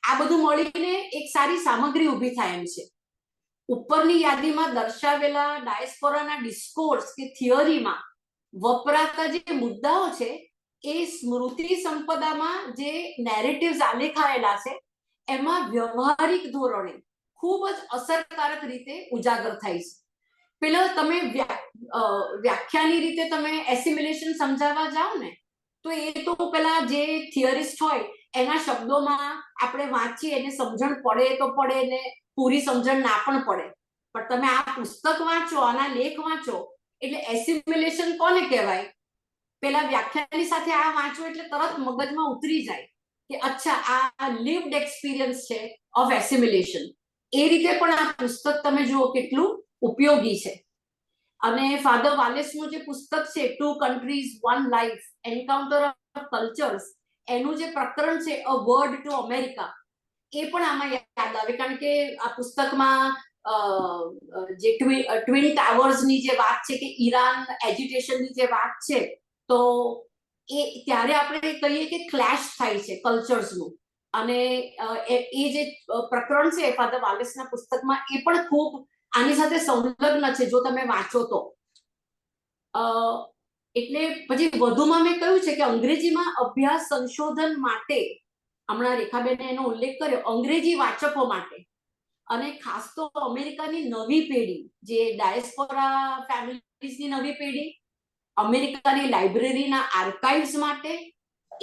આ બધું મળીને એક સારી સામગ્રી ઊભી થાય એમ છે. ઉપરની યાદીમાં દર્શાવેલા ડાયસ્પોરાના ડિસ્કોર્સ કે થિયરીમાં વપરાતા જે મુદ્દાઓ છે એ સ્મૃતિ સંપદામાં જે નેરેટિવ્સ આલેખાયેલા છે એમાં વ્યવહારિક ધોરણે ખૂબ જ અસરકારક રીતે ઉજાગર થાય છે. પેલા તમે વ્યાખ્યાની રીતે તમે એસિમિલેશન સમજાવવા જાઓ ને તો એ તો પેલા જે થિયરિસ્ટ હોય એના શબ્દોમાં આપણે વાંચીએ એને સમજણ પડે તો પડે ને પૂરી સમજણ ના પણ પડે. પણ તમે આ પુસ્તક વાંચો, આના લેખ વાંચો એટલે એસિમિલેશન કોને કહેવાય? પેલા વ્યાખ્યાની સાથે આ વાંચો એટલે તરત મગજમાં ઉતરી જાય કે અચ્છા આ લિવ્ડ એક્સપિરિયન્સ છે ઓફ એસિમિલેશન. એ રીતે પણ આ પુસ્તક તમે જુઓ કેટલું ઉપયોગી છે. અને ફાધર વાલેસનું જે પુસ્તક છે two countries one life, encounter of cultures, એનું જે પ્રકરણ છે અ વર્ડ ટુ અમેરિકા, એ પણ આમાં યાદ આવે. કારણ કે આ પુસ્તકમાં જે ટ્વિન ટાવર્સની જે વાત છે કે ઈરાન એજિટેશનની જે વાત છે તો એ ત્યારે આપણે કહીએ કે ક્લેશ થાય છે કલ્ચર્સનું. અને એ જે પ્રકરણ છે ફાધર વાલેસના પુસ્તકમાં એ પણ ખૂબ આની સાથે સંલગ્ન છે જો તમે વાંચો તો. એટલે પછી વધુમાં મેં કહ્યું છે કે અંગ્રેજીમાં અભ્યાસ સંશોધન માટે, હમણાં રેખાબેને એનો ઉલ્લેખ કર્યો, અંગ્રેજી વાચકો માટે અને ખાસ તો અમેરિકાની નવી પેઢી જે ડાયસ્પોરા ફેમિલીઝની નવી પેઢી, અમેરિકાની લાઇબ્રેરીના આર્કાઇવ્સ માટે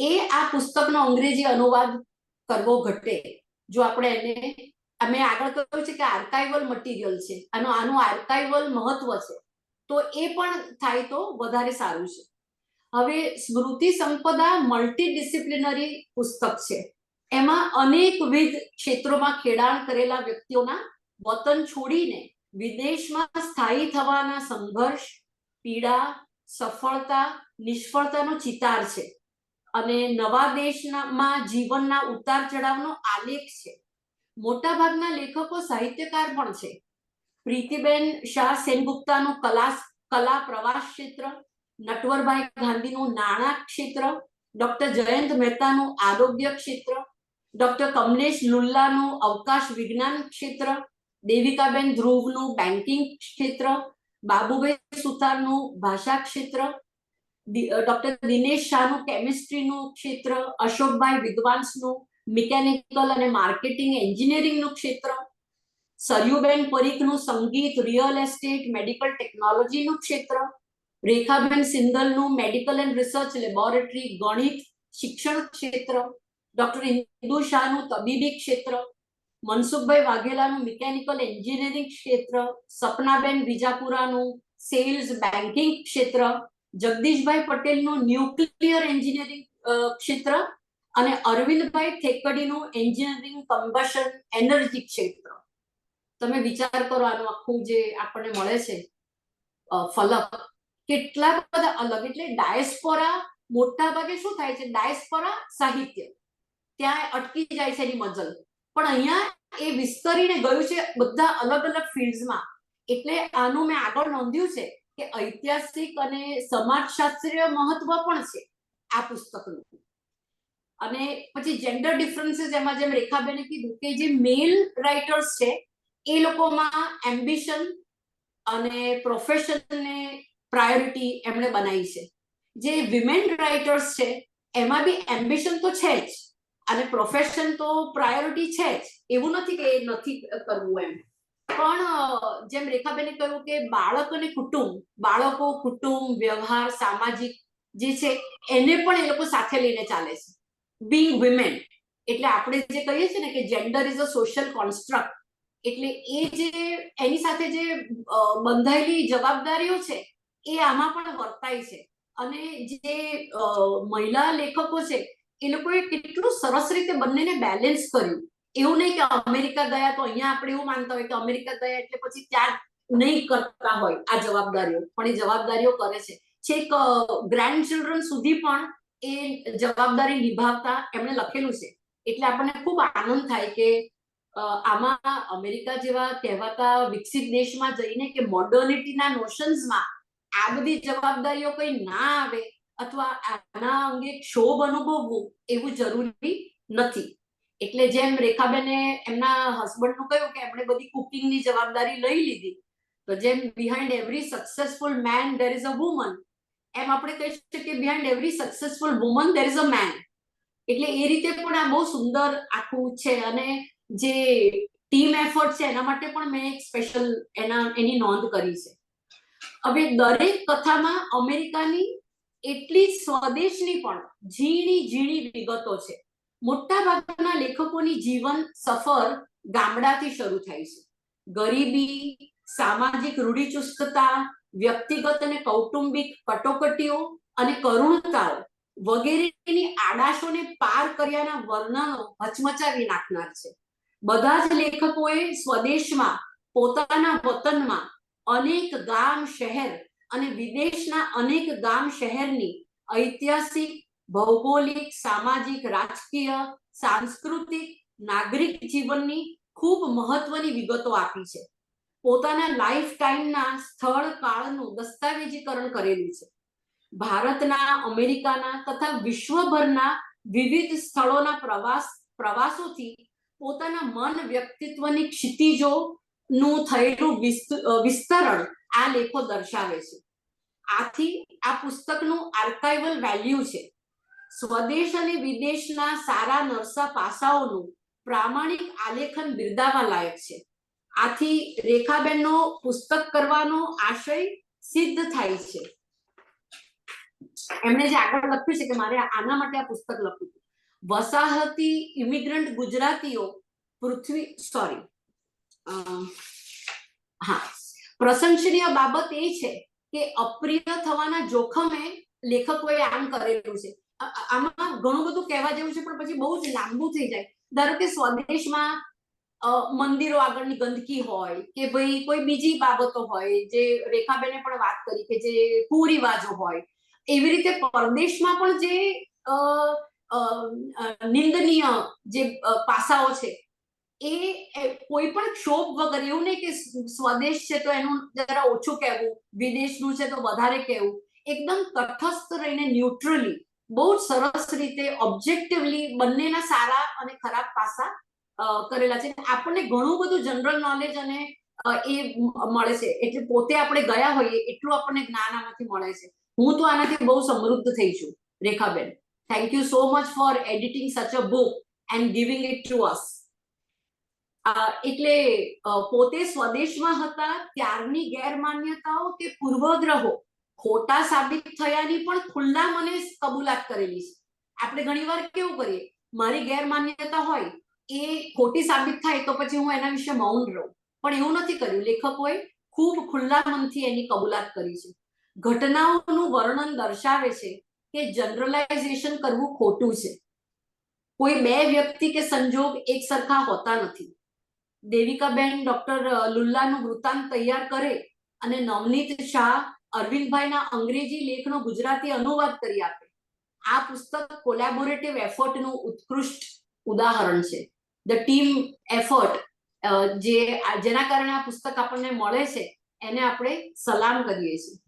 એ આ પુસ્તકનો અંગ્રેજી અનુવાદ કરવો ઘટે. જો આપણે એને અમે આગળ કહ્યું છે કે આર્કાઇવલ મટીરિયલ છે, આનું આર્કાઇવલ મહત્વ છે, તો એ પણ થાય તો વધારે સારું છે. હવે સ્મૃતિ સંપદા મલ્ટીડિસિપ્લિનરી પુસ્તક છે. એમાં અનેકવિધ ક્ષેત્રોમાં ખેડાણ કરેલા વ્યક્તિઓના વતન છોડીને વિદેશમાં સ્થાયી થવાના સંઘર્ષ, પીડા, સફળતા, નિષ્ફળતાનો ચિતાર છે. અને નવા દેશમાં જીવનના ઉતાર ચઢાવનો આલેખ છે. મોટાભાગના લેખકો સાહિત્યકાર પણ છે. પ્રીતિબેન શાહ સેનગુપ્તાનું કલા પ્રવાસ ક્ષેત્ર, નટવરભાઈ ગાંધીનું નાણાં ક્ષેત્ર, ડોક્ટર જયંત મહેતાનું આરોગ્ય ક્ષેત્ર, ડોક્ટર કમલેશ લુલ્લાનું અવકાશ વિજ્ઞાન ક્ષેત્ર, દેવિકાબેન ધ્રુવનું બેન્કિંગ ક્ષેત્ર, બાબુભાઈ સુતારનું ભાષા ક્ષેત્ર, ડોક્ટર દિનેશ શાહનું કેમિસ્ટ્રીનું ક્ષેત્ર, અશોકભાઈ વિદ્વાંસનું મિકેનિકલ અને માર્કેટિંગ એન્જિનિયરિંગનું ક્ષેત્ર, સરયુબેન પરીખનું સંગીત, રિયલ એસ્ટેટ, મેડિકલ ટેકનોલોજીનું ક્ષેત્ર, રેખાબેન સિંદલનું મેડિકલ એન્ડ રિસર્ચ લેબોરેટરી, ગણિત, શિક્ષણ ક્ષેત્ર, ડોક્ટર ઇન્દુ શાહનું તબીબી ક્ષેત્ર, મનસુખભાઈ વાઘેલાનું મિકેનિકલ એન્જિનિયરિંગ ક્ષેત્ર, સપનાબેન વિજાપુરાનું સેલ્સ બેન્કિંગ ક્ષેત્ર, જગદીશભાઈ પટેલનું ન્યુક્લિયર એન્જિનિયરિંગ ક્ષેત્ર અને અરવિંદભાઈ થેકડીનું એન્જિનિયરિંગ કમ્બશન એનર્જી ક્ષેત્ર. તમે વિચાર કરો આનું આખું જે આપણને મળે છે ફલક કેટલા બધા અલગ, એટલે ડાયસ્પોરા મોટા ભાગે શું થાય છે, ડાયસ્પોરા સાહિત્ય ત્યાં અટકી જાય છે એની મજલ, પણ અહીંયા એ વિસ્તરીને ગયું છે બધા અલગ અલગ ફિલ્ડ્સમાં. એટલે આનું મેં આગળ નોંધ્યું છે કે ઐતિહાસિક અને સમાજશાસ્ત્રીય મહત્વ પણ છે આ પુસ્તકનું. અને પછી જેન્ડર ડિફરન્સીસ, એમાં જેમ રેખાબેને કીધું કે જે મેલ રાઇટર્સ છે એ લોકોમાં એમ્બિશન અને પ્રોફેશનને પ્રાયોરિટી એમણે બનાવી છે. જે વિમેન રાઇટર્સ છે એમાં બી એમ્બિશન તો છે જ અને પ્રોફેશન તો પ્રાયોરિટી છે જ, એવું નથી કે એ નથી કરવું એમ. પણ જેમ રેખાબેને કહ્યું કે બાળક અને કુટુંબ, બાળકો, કુટુંબ, વ્યવહાર, સામાજિક જે છે એને પણ એ લોકો સાથે લઈને ચાલે છે. બિંગ વિમેન એટલે આપણે જે કહીએ છીએ ને કે જેન્ડર ઇઝ અ સોશિયલ કોન્સ્ટ્રક્ટ, એટલે એ જે એની સાથે જે બંધાયેલી જવાબદારીઓ છે એ આમાં પણ વર્તાય છે. અને જે મહિલા લેખકો છે એ લોકોએ કેટલું સરસ રીતે બંનેને બેલેન્સ કર્યું. એવું નહીં કે અમેરિકા ગયા તો અહીંયા આપણે એવું માનતા હોય કે અમેરિકા ગયા એટલે પછી ત્યાં નહીં કરતા હોય આ જવાબદારીઓ, પણ એ જવાબદારીઓ કરે છે. છેક ગ્રેન્ડ ચિલ્ડ્રન સુધી પણ એ જવાબદારી નિભાવતા એમણે લખેલું છે. એટલે આપણને ખૂબ આનંદ થાય કે આમાં અમેરિકા જેવા કહેવાતા વિકસિત દેશમાં જઈને કે મોડર્નિટીના નોશન્સમાં આ બધી જવાબદારીઓ કઈ ના આવે અથવા આના અંગે ક્ષોભ અનુભવવું એવું જરૂરી નથી. એટલે જેમ રેખાબેને એમના હસબન્ડનું કહ્યું કે એમણે બધી કુકિંગની જવાબદારી લઈ લીધી, તો જેમ behind every successful man there is a woman, એમ આપણે કહી શકીએ કે behind every successful woman there is a man. એટલે એ રીતે પણ આ બહુ સુંદર આખું છે. અને જે ટીમ એફર્ટ છે એના માટે પણ મેં એક સ્પેશિયલ એની નોંધ કરી છે. હવે દરેક કથામાં અમેરિકાની એટલી જ સ્વદેશની પણ ઝીણી ઝીણી વિગતો છે. મોટા ભાગના લેખકોની જીવન સફર ગામડાથી શરૂ થાય છે. ગરીબી, સામાજિક રૂઢિચુસ્તતા, વ્યક્તિગત અને કૌટુંબિક કટોકટીઓ અને કરુણતાઓ વગેરેની આડાશોને પાર કર્યાના વર્ણનો હચમચાવી નાખનાર છે. બધા જ લેખકોએ સ્વદેશમાં, પોતાના વતનમાં અનેક ગામ, શહેર અને વિદેશના અનેક ગામ, શહેરની ઐતિહાસિક, ભૌગોલિક, સામાજિક, રાજકીય, સાંસ્કૃતિક, નાગરિક જીવનની ખૂબ મહત્વની વિગતો આપી છે. પોતાના લાઈફ ટાઈમના સ્થળ, કાળનું દસ્તાવેજીકરણ કરેલું છે. ભારતના, અમેરિકાના તથા વિશ્વભરના વિવિધ સ્થળોના પ્રવાસોથી પોતાના મન, વ્યક્તિત્વની ક્ષિતિજોનું થયેલું વિસ્તરણ આ લેખો દર્શાવે છે. આથી આ પુસ્તકનું આર્કાઇવલ વેલ્યુ છે. સ્વદેશ અને વિદેશના સારા નરસા પાસાઓનું પ્રામાણિક આલેખન બિરદાવવા લાયક છે. આથી રેખાબેનનો પુસ્તક કરવાનો આશય સિદ્ધ થાય છે. એમણે જે આગળ લખ્યું છે કે મારે આના માટે આ પુસ્તક લખ્યું હતું. વસાહતી ઇમિગ્રન્ટ ગુજરાતીઓ પ્રશંસનીય બાબત એ છે કે અપ્રિય થવાના જોખમે લેખકોએ આમ કરેલું છે. આમાં ઘણું બધું કહેવા જેવું છે પણ પછી બહુ જ લાંબુ થઈ જાય. ધારો કે સ્વદેશમાં મંદિરો આગળની ગંદકી હોય કે ભાઈ કોઈ બીજી બાબતો હોય, જે રેખાબેને પણ વાત કરી કે જે કુરિવાજો હોય, એવી રીતે પરદેશમાં પણ જે નિંદનીય જે પાસાઓ છે એ કોઈ પણ ક્ષોભ વગર, એવું નહીં કે સ્વદેશ છે તો એનું જરા ઓછું કહેવું, વિદેશનું છે તો વધારે કહેવું, એકદમ તટસ્થ રહીને ન્યુટ્રલી બહુ જ સરસ રીતે ઓબ્જેક્ટિવલી બંનેના સારા અને ખરાબ પાસા કરેલા છે. આપણને ઘણું બધું જનરલ નોલેજ અને એ મળે છે. એટલે પોતે આપણે ગયા હોઈએ એટલું આપણને જ્ઞાન આમાંથી મળે છે. હું તો આનાથી બહુ સમૃદ્ધ થઈ છું. રેખાબેન, thank you so much for editing such a book and giving it to us. એટલે પોતે સ્વદેશમાં હતા ત્યારની ગેરમાન્યતાઓ કે પૂર્વગ્રહો ખોટા સાબિત થયાની પણ ખુલ્લા મને કબૂલાત કરેલી છે. આપણે ઘણીવાર કેવું કરીએ, મારી ગેરમાન્યતા હોય એ ખોટી સાબિત થાય તો પછી હું એના વિશે મૌન રહું, પણ એવું નથી કર્યું. લેખકોએ ખૂબ ખુલ્લા મનથી એની કબૂલાત કરી છે. ઘટનાઓનું વર્ણન દર્શાવે છે કે જનરલાઇઝેશન કરવું ખોટું છે. કોઈ બે વ્યક્તિ કે સંજોગ એક સરખા હોતા નથી. દેવિકાબેન ડોક્ટર લુલ્લાનું વૃત્તાંત તૈયાર કરે અને નવનીત શાહ અરવિંદભાઈના અંગ્રેજી લેખનો ગુજરાતી અનુવાદ કરી આપે. આ પુસ્તક કોલેબોરેટિવ એફર્ટનું ઉત્કૃષ્ટ ઉદાહરણ છે. ધ ટીમ એફર્ટ જેના કારણે આ પુસ્તક આપણને મળે છે એને આપણે સલામ કરીએ છીએ.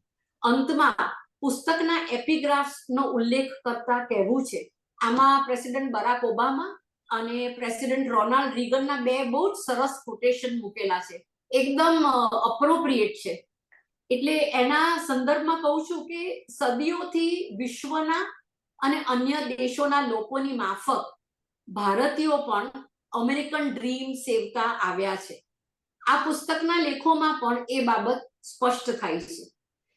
અંતમાં પુસ્તકના એપિગ્રાફ્સનો ઉલ્લેખ કરતા કહેવું છે, આમાં પ્રેસિડેન્ટ બરાક ઓબામા અને પ્રેસિડેન્ટ રોનાલ્ડ રીગનના બે બહુ જ સરસ કોટેશન મૂકેલા છે, એકદમ અપ્રોપ્રિએટ છે. એટલે એના સંદર્ભમાં કહું છું કે સદીઓથી વિશ્વના અને અન્ય દેશોના લોકોની માફક ભારતીયો પણ અમેરિકન ડ્રીમ સેવતા આવ્યા છે. આ પુસ્તકના લેખોમાં પણ એ બાબત સ્પષ્ટ થાય છે.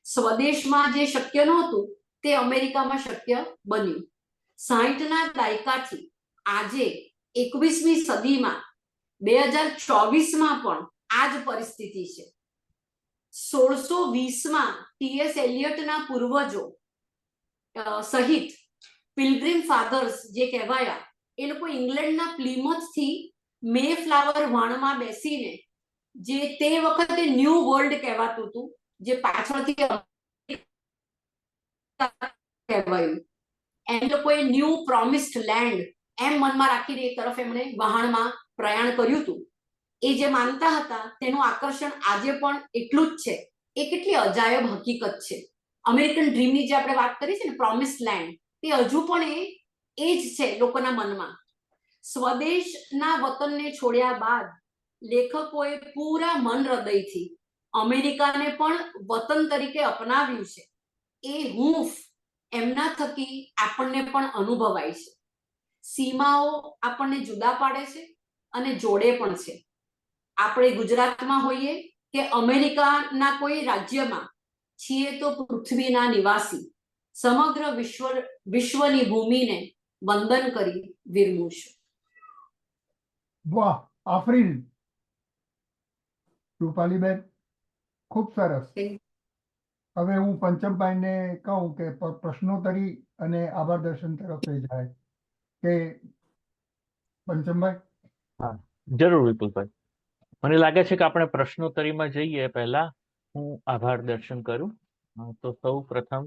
સ્વદેશમાં જે શક્ય નહોતું તે અમેરિકામાં શક્ય બન્યું. 60ના દાયકાથી આજે 21મી સદીમાં 2024માં પણ આ જ પરિસ્થિતિ છે. 1620માં ટી.એસ. એલિયટના પૂર્વજો સહિત પિલગ્રીમ ફાધર્સ જે કહેવાયા, એ લોકો ઇંગ્લેન્ડના પ્લિમથથી મે ફ્લાવર વાણમાં બેસીને, જે તે વખતે ન્યૂ વર્લ્ડ કહેવાતું હતું, જે પાછળથી કહેવાયું, એ લોકોએ ન્યૂ પ્રોમિસ્ડ લેન્ડ એમ મનમાં રાખીને એ તરફ એમણે વહાણમાં પ્રયાણ કર્યું હતું. એ જે માનતા હતા તેનું આકર્ષણ આજે પણ એટલું જ છે. એ કેટલી અજાયબ હકીકત છે. અમેરિકન ડ્રીમની જે આપણે વાત કરી છે ને, પ્રોમિસ્ડ લેન્ડ, તે હજુ પણ એ જ છે લોકોના મનમાં. સ્વદેશના વતનને છોડ્યા બાદ લેખકોએ પૂરા મન હૃદયથી અમેરિકાને પણ વતન તરીકે અપનાવ્યું છે. એ હૂંફ એમના થકી આપણને પણ અનુભવાય છે. સીમાઓ આપણને જુદા પાડે છે અને જોડે પણ છે. આપણે ગુજરાતમાં હોઈએ કે અમેરિકાના કોઈ રાજ્યમાં, છીએ તો પૃથ્વીના નિવાસી. સમગ્ર વિશ્વની ભૂમિને વંદન કરી વિરમું છું. વાહ, આફરીન. રૂપાલીબેન, ખૂબ સરસ. હવે હું પંચમભાઈને કહું કે પ્રશ્નોત્તરી અને આભાર દર્શન તરફ લઈ જાય કે પંચમભાઈ. હા, જરૂર વિપુલભાઈ. મને લાગે છે કે આપણે પ્રશ્નોત્તરીમાં જઈએ પહેલા હું આભાર દર્શન કરું. તો સૌ પ્રથમ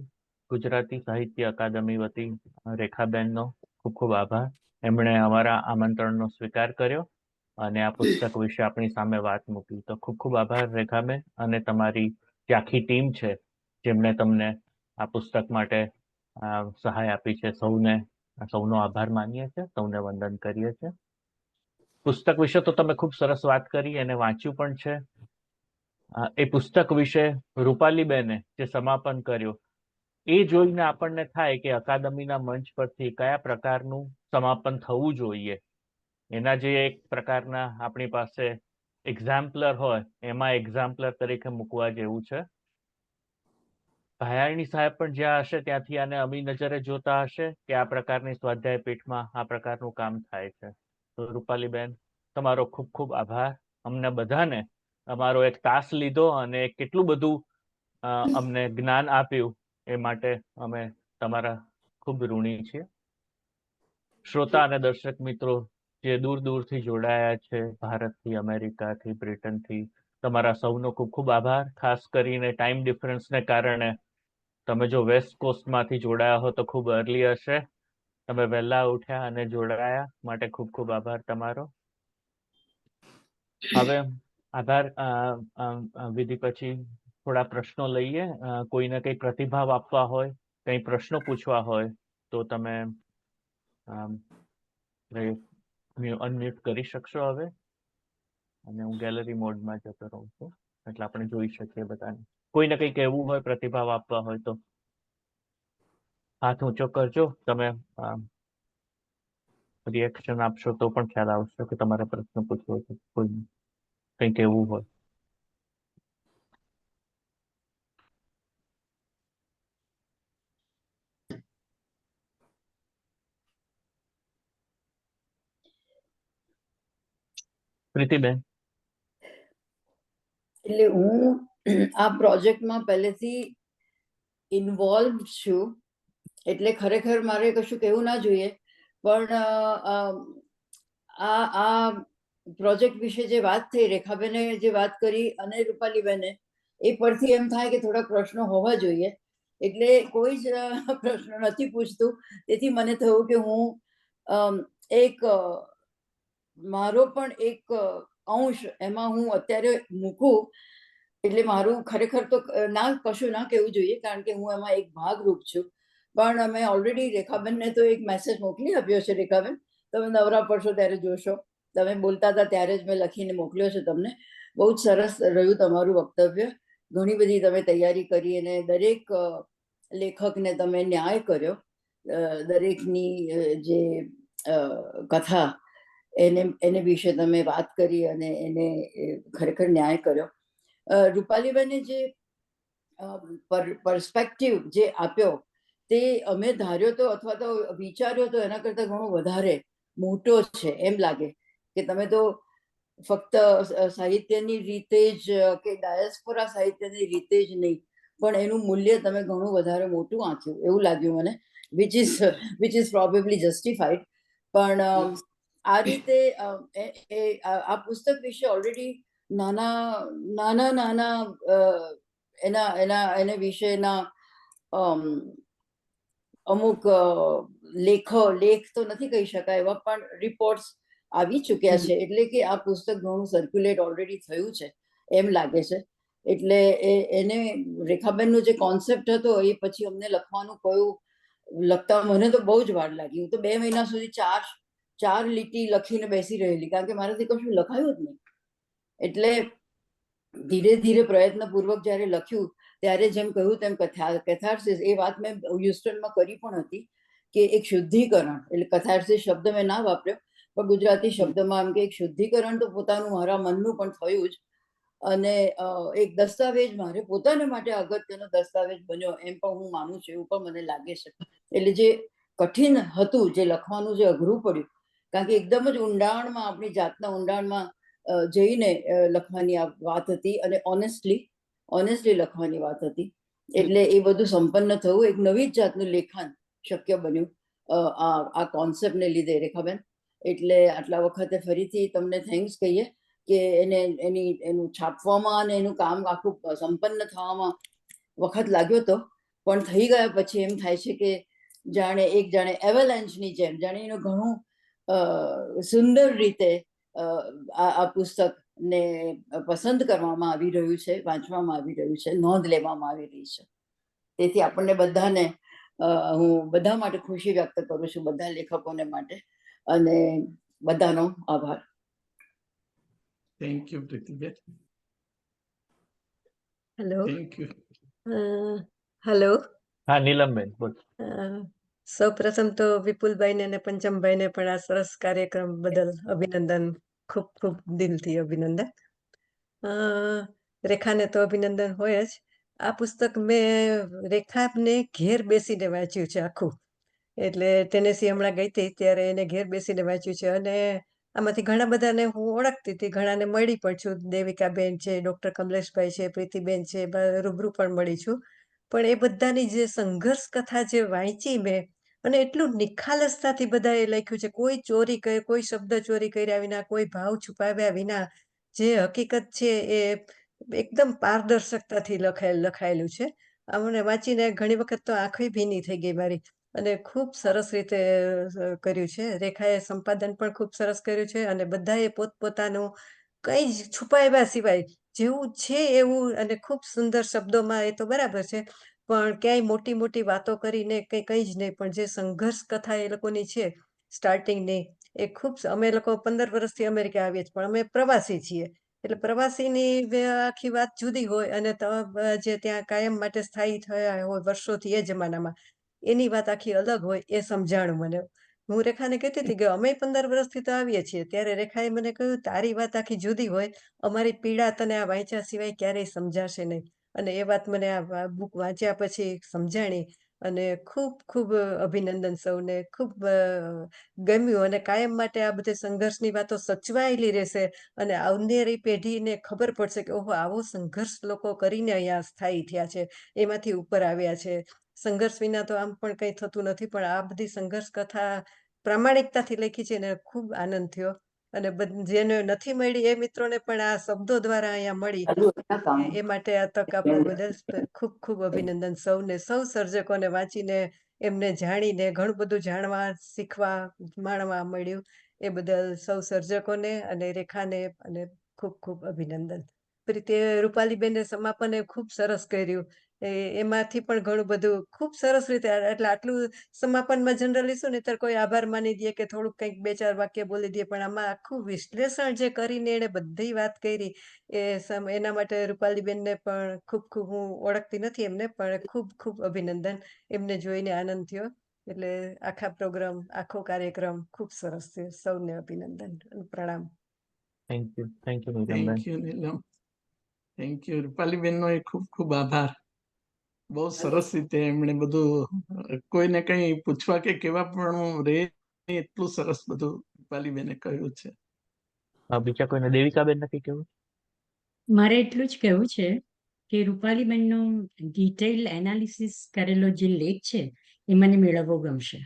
ગુજરાતી સાહિત્ય અકાદમી વતી રેખાબેનનો ખૂબ ખૂબ આભાર. એમણે અમારા આમંત્રણનો સ્વીકાર કર્યો અને આ પુસ્તક વિશે આપણી સામે વાત મૂકી. તો ખૂબ ખૂબ આભાર રેખાબેન, અને તમારી જે આખી ટીમ છે જેમણે તમને આ પુસ્તક માટે સહાય આપી છે. સૌનો આભાર માનીએ છીએ, સૌને વંદન કરીએ છીએ. પુસ્તક વિશે તો તમે ખૂબ સરસ વાત કરી અને વાંચ્યું પણ છે. એ પુસ્તક વિશે રૂપાલીબેને જે સમાપન કર્યું, એ જોઈને આપણને થાય કે અકાદમીના મંચ પરથી કયા પ્રકારનું સમાપન થવું જોઈએ. એના જે એક પ્રકારના આપણી પાસે એક્ઝામ્પલર હોય, એમાં એક્ઝામ્પલર તરીકે મૂકવા જેવું છે. ભાયાણી સાહેબ પણ જ્યાં હશે ત્યાંથી આને અમી નજરે જોતા હશે કે આ પ્રકારની સ્વાધ્યાય પીઠમાં આ પ્રકારનું કામ થાય છે. તો રૂપાલીબેન, તમારો ખૂબ ખૂબ આભાર. અમને બધાને અમારો એક તાસ લીધો અને કેટલું બધું અમને જ્ઞાન આપ્યું, એ માટે અમે તમારા ખૂબ ઋણી છીએ. શ્રોતા અને દર્શક મિત્રો જે દૂર દૂરથી જોડાયા છે, ભારતથી, અમેરિકાથી, બ્રિટનથી, તમારા સૌનો ખૂબ ખૂબ આભાર. ખાસ કરીને ટાઈમ ડિફરન્સને કારણે તમે જો વેસ્ટ કોસ્ટમાંથી જોડાયા હો તો ખૂબ અર્લી હશે. તમે વહેલા ઉઠ્યા અને જોડાયા માટે ખૂબ ખૂબ આભાર તમારો. હવે આભાર વિધિ પછી થોડા પ્રશ્નો લઈએ. કોઈને કંઈ પ્રતિભાવ આપવા હોય, કંઈ પ્રશ્નો પૂછવા હોય તો તમે અનમ્યુટ કરી શકશો હવે. અને હું ગેલેરી મોડમાં જતો રહું છું એટલે આપણે જોઈ શકીએ બધાને. કોઈને કંઈ કહેવું હોય, પ્રતિભાવ આપવા હોય તો હાથ ઊંચો કરજો. તમે રિએક્શન આપશો તો પણ ખ્યાલ આવશે કે તમારે પ્રશ્ન પૂછવો છે, કોઈ કંઈ કહેવું હોય. પ્રીતિબેન. એટલે હું આ પ્રોજેક્ટમાં પહેલેથી ઇન્વોલ્વ છું, એટલે ખરેખર મારે કશું કહેવું ના જોઈએ, પણ આ પ્રોજેક્ટ વિશે જે વાત થઈ, રેખાબેને જે વાત કરી અને રૂપાલીબેને, એ પરથી એમ થાય કે થોડાક પ્રશ્નો હોવા જોઈએ, એટલે કોઈ જ પ્રશ્ન નથી પૂછતું. તેથી મને થયું કે હું એક મારો પણ એક અંશ એમાં હું અત્યારે મૂકું, એટલે મારું ખરેખર તો કશું ના કહેવું જોઈએ, કારણ કે હું એમાં એક ભાગરૂપ છું. પણ અમે ઓલરેડી રેખાબેનને તો એક મેસેજ મોકલી આપ્યો છે. રેખાબેન, તમે નવરા પડશો ત્યારે જોશો. તમે બોલતા હતા ત્યારે જ મેં લખીને મોકલ્યો છે તમને. બહુ જ સરસ રહ્યું તમારું વક્તવ્ય. ઘણી બધી તમે તૈયારી કરી અને દરેક લેખકને તમે ન્યાય કર્યો. દરેકની જે કથા એને વિશે તમે વાત કરી અને એને ખરેખર ન્યાય કર્યો. રૂપાલીબેને જે પર્સપેક્ટિવ જે આપ્યો તે અમે ધાર્યો તો અથવા તો વિચાર્યો તો એના કરતાં ઘણો વધારે મોટો છે એમ લાગે કે તમે તો ફક્ત સાહિત્યની રીતે જ કે ડાયસ્પોરા સાહિત્યની રીતે જ નહીં, પણ એનું મૂલ્ય તમે ઘણું વધારે મોટું આંક્યું એવું લાગ્યું મને, વિચ ઇઝ પ્રોબેબલી જસ્ટિફાઈડ. પણ આ રીતે આ પુસ્તક વિશે ઓલરેડી નાના એને વિશેના અમુક લેખ તો નથી કહી શકાય એવા પણ રિપોર્ટ્સ આવી ચૂક્યા છે. એટલે કે આ પુસ્તક ઘણું સર્ક્યુલેટ ઓલરેડી થયું છે એમ લાગે છે. એટલે એને રેખાબેનનો જે કોન્સેપ્ટ હતો એ પછી અમને લખવાનું કયું લખતા મને તો બહુ જ વાર લાગી. હું તો 2 મહિના સુધી ચાર લીટી લખીને બેસી રહેલી, કારણ કે મારાથી કશું લખાયું જ નહીં. એટલે ધીરે ધીરે પ્રયત્નપૂર્વક જ્યારે લખ્યું ત્યારે જેમ કહ્યું તેમ કેથાર્સિસ, એ વાત મેં હ્યુસ્ટનમાં કરી પણ હતી કે એક શુદ્ધિકરણ, એટલે કેથાર્સિસ શબ્દ મેં ના વાપર્યો પણ ગુજરાતી શબ્દમાં એમ કે એક શુદ્ધિકરણ તો પોતાનું મારા મનનું પણ થયું જ. અને એક દસ્તાવેજ મારે પોતાના માટે અગત્યનો દસ્તાવેજ બન્યો એમ પણ હું માનું છું, એવું પણ મને લાગે છે. એટલે જે કઠિન હતું, જે લખવાનું જે અઘરું પડ્યું, કારણ કે એકદમ જ ઊંડાણમાં આપણી જાતના ઊંડાણમાં જઈને લખવાની આ વાત હતી અને ઓનેસ્ટલી લખવાની વાત હતી. એટલે એ બધું સંપન્ન થયું, એક નવી જ જાતનું લેખન શક્ય બન્યું આ કોન્સેપ્ટને લીધે રેખાબેન. એટલે આટલા વખતે ફરીથી તમને થેન્ક્સ કહીએ કે એનું છાપવામાં અને એનું કામ આખું સંપન્ન થવામાં વખત લાગ્યો હતો, પણ થઈ ગયા પછી એમ થાય છે કે જાણે એવલેન્ચની જેમ જાણે એનું ઘણું સુંદર રીતે આ પુસ્તકને પસંદ કરવામાં આવી રહ્યું છે, વાંચવામાં આવી રહ્યું છે, નોંધ લેવામાં આવી રહી છે. તેથી આપણને બધાને હું બધા માટે ખુશી વ્યક્ત કરું છું, બધા લેખકોને માટે, અને બધાનો આભાર. Thank you Pritiben. Hello. Thank you. Hello. હા નીલમબેન બોલ. સૌ પ્રથમ તો વિપુલભાઈને અને પંચમભાઈને પણ આ સરસ કાર્યક્રમ બદલ અભિનંદન, ખૂબ ખૂબ દિલથી અભિનંદન. રેખાને તો અભિનંદન હોય જ. આ પુસ્તક મેં રેખાને ઘેર બેસીને વાંચ્યું છે આખું. એટલે ટેનેસી હમણાં ગઈ હતી ત્યારે એને ઘેર બેસીને વાંચ્યું છે, અને આમાંથી ઘણા બધાને હું ઓળખતી હતી, ઘણાને મળી પણ છું. દેવિકાબેન છે, ડૉક્ટર કમલેશભાઈ છે, પ્રીતિબેન છે, રૂબરૂ પણ મળી છું. પણ એ બધાની જે સંઘર્ષ કથા જે વાંચી મેં, અને એટલું નિખાલસતાથી બધાએ લખ્યું છે, કોઈ ચોરી કરે, કોઈ શબ્દ ચોરી કર્યા વિના, કોઈ ભાવ છુપાવ્યા વિના, જે હકીકત છે એ એકદમ પારદર્શકતાથી લખાયેલું છે. મને વાંચીને ઘણી વખત તો આંખો ભીની થઈ ગઈ મારી, અને ખૂબ સરસ રીતે કર્યું છે. રેખાએ સંપાદન પણ ખૂબ સરસ કર્યું છે, અને બધાએ પોતપોતાનું કંઈ જ છુપાવ્યા સિવાય જેવું છે એવું, અને ખૂબ સુંદર શબ્દોમાં, એ તો બરાબર છે, પણ ક્યાંય મોટી મોટી વાતો કરીને કંઈ જ નહીં. પણ જે સંઘર્ષ કથા એ લોકોની છે સ્ટાર્ટિંગની, એ ખૂબ. અમે લોકો 15 વર્ષથી અમેરિકા આવીએ છીએ, પણ અમે પ્રવાસી છીએ, એટલે પ્રવાસીની આખી વાત જુદી હોય, અને જે ત્યાં કાયમ માટે સ્થાયી થયા હોય વર્ષોથી એ જમાનામાં, એની વાત આખી અલગ હોય. એ સમજાણું મને. હું રેખાને કહેતી હતી કે અમે 15 વર્ષથી તો આવીએ છીએ, ત્યારે રેખાએ મને કહ્યું તારી વાત આખી જુદી હોય, અમારી પીડા તને આ વાંચ્યા સિવાય ક્યારેય સમજાશે નહીં. અને એ વાત મને આ બુક વાંચ્યા પછી સમજાણી, અને ખૂબ ખૂબ અભિનંદન સૌને. ખૂબ ગમ્યું, અને કાયમ માટે આ બધી સંઘર્ષની વાતો સચવાયેલી રહેશે, અને આવનારી પેઢીને ખબર પડશે કે ઓહો, આવો સંઘર્ષ લોકો કરીને અહીંયા સ્થાયી થયા છે, એમાંથી ઉપર આવ્યા છે. સંઘર્ષ વિના તો આમ પણ કંઈ થતું નથી, પણ આ બધી સંઘર્ષ કથા પ્રામાણિકતાથી લખી છે ને ખૂબ આનંદ થયો. અને જેને નથી મળી એ મિત્રોને પણ આ શબ્દો દ્વારા અહીંયા મળી ચાલુ હતા કામ. એ માટે આ તક આપવા બદલ ખૂબ ખૂબ અભિનંદન સૌને, સૌ સર્જકોને વાંચીને એમને જાણીને ઘણું બધું જાણવા, શીખવા, માણવા મળ્યું એ બદલ સૌ સર્જકોને અને રેખાને અને ખૂબ ખૂબ અભિનંદન. રીતે રૂપાલીબેને સમાપન એ ખૂબ સરસ કર્યું. એમાંથી પણ ઘણું બધું ખૂબ સરસ રીતે એટલે આટલું સમાપનમાં જનરલી શું નહીંતર કોઈ આભાર માની દે કે થોડુંક કંઈક 2-4 વાક્ય બોલી દે, પણ આમાં આખું વિશ્લેષણ જે કરીને એણે બધી વાત કરી એના માટે રૂપાલીબેનને પણ ખૂબ ખૂબ, હું ઓળખતી નથી એમને, પણ ખૂબ ખૂબ અભિનંદન. એમને જોઈને આનંદ થયો. એટલે આખા પ્રોગ્રામ, આખો કાર્યક્રમ ખૂબ સરસ છે. સૌને અભિનંદન અને પ્રણામ. થેન્ક યુ નીલમબેન. Thank you Neelam, thank you રૂપાલીબેનનો એ ખૂબ ખૂબ આભાર. બહુ સરસ રીતે એમણે બધું કોઈને કઈ પૂછવા કે કેવા પણ રે એટલું સરસ બધું રૂપાલીબેને કહ્યું છે. બીજા કોઈને દેવિકાબેન નથી કેવું? મારે એટલું જ કહેવું છે કે રૂપાલીબેનનો ડિટેઇલ એનાલિસિસ કરેલો જે લેખ છે એ મને મેળવવો ગમશે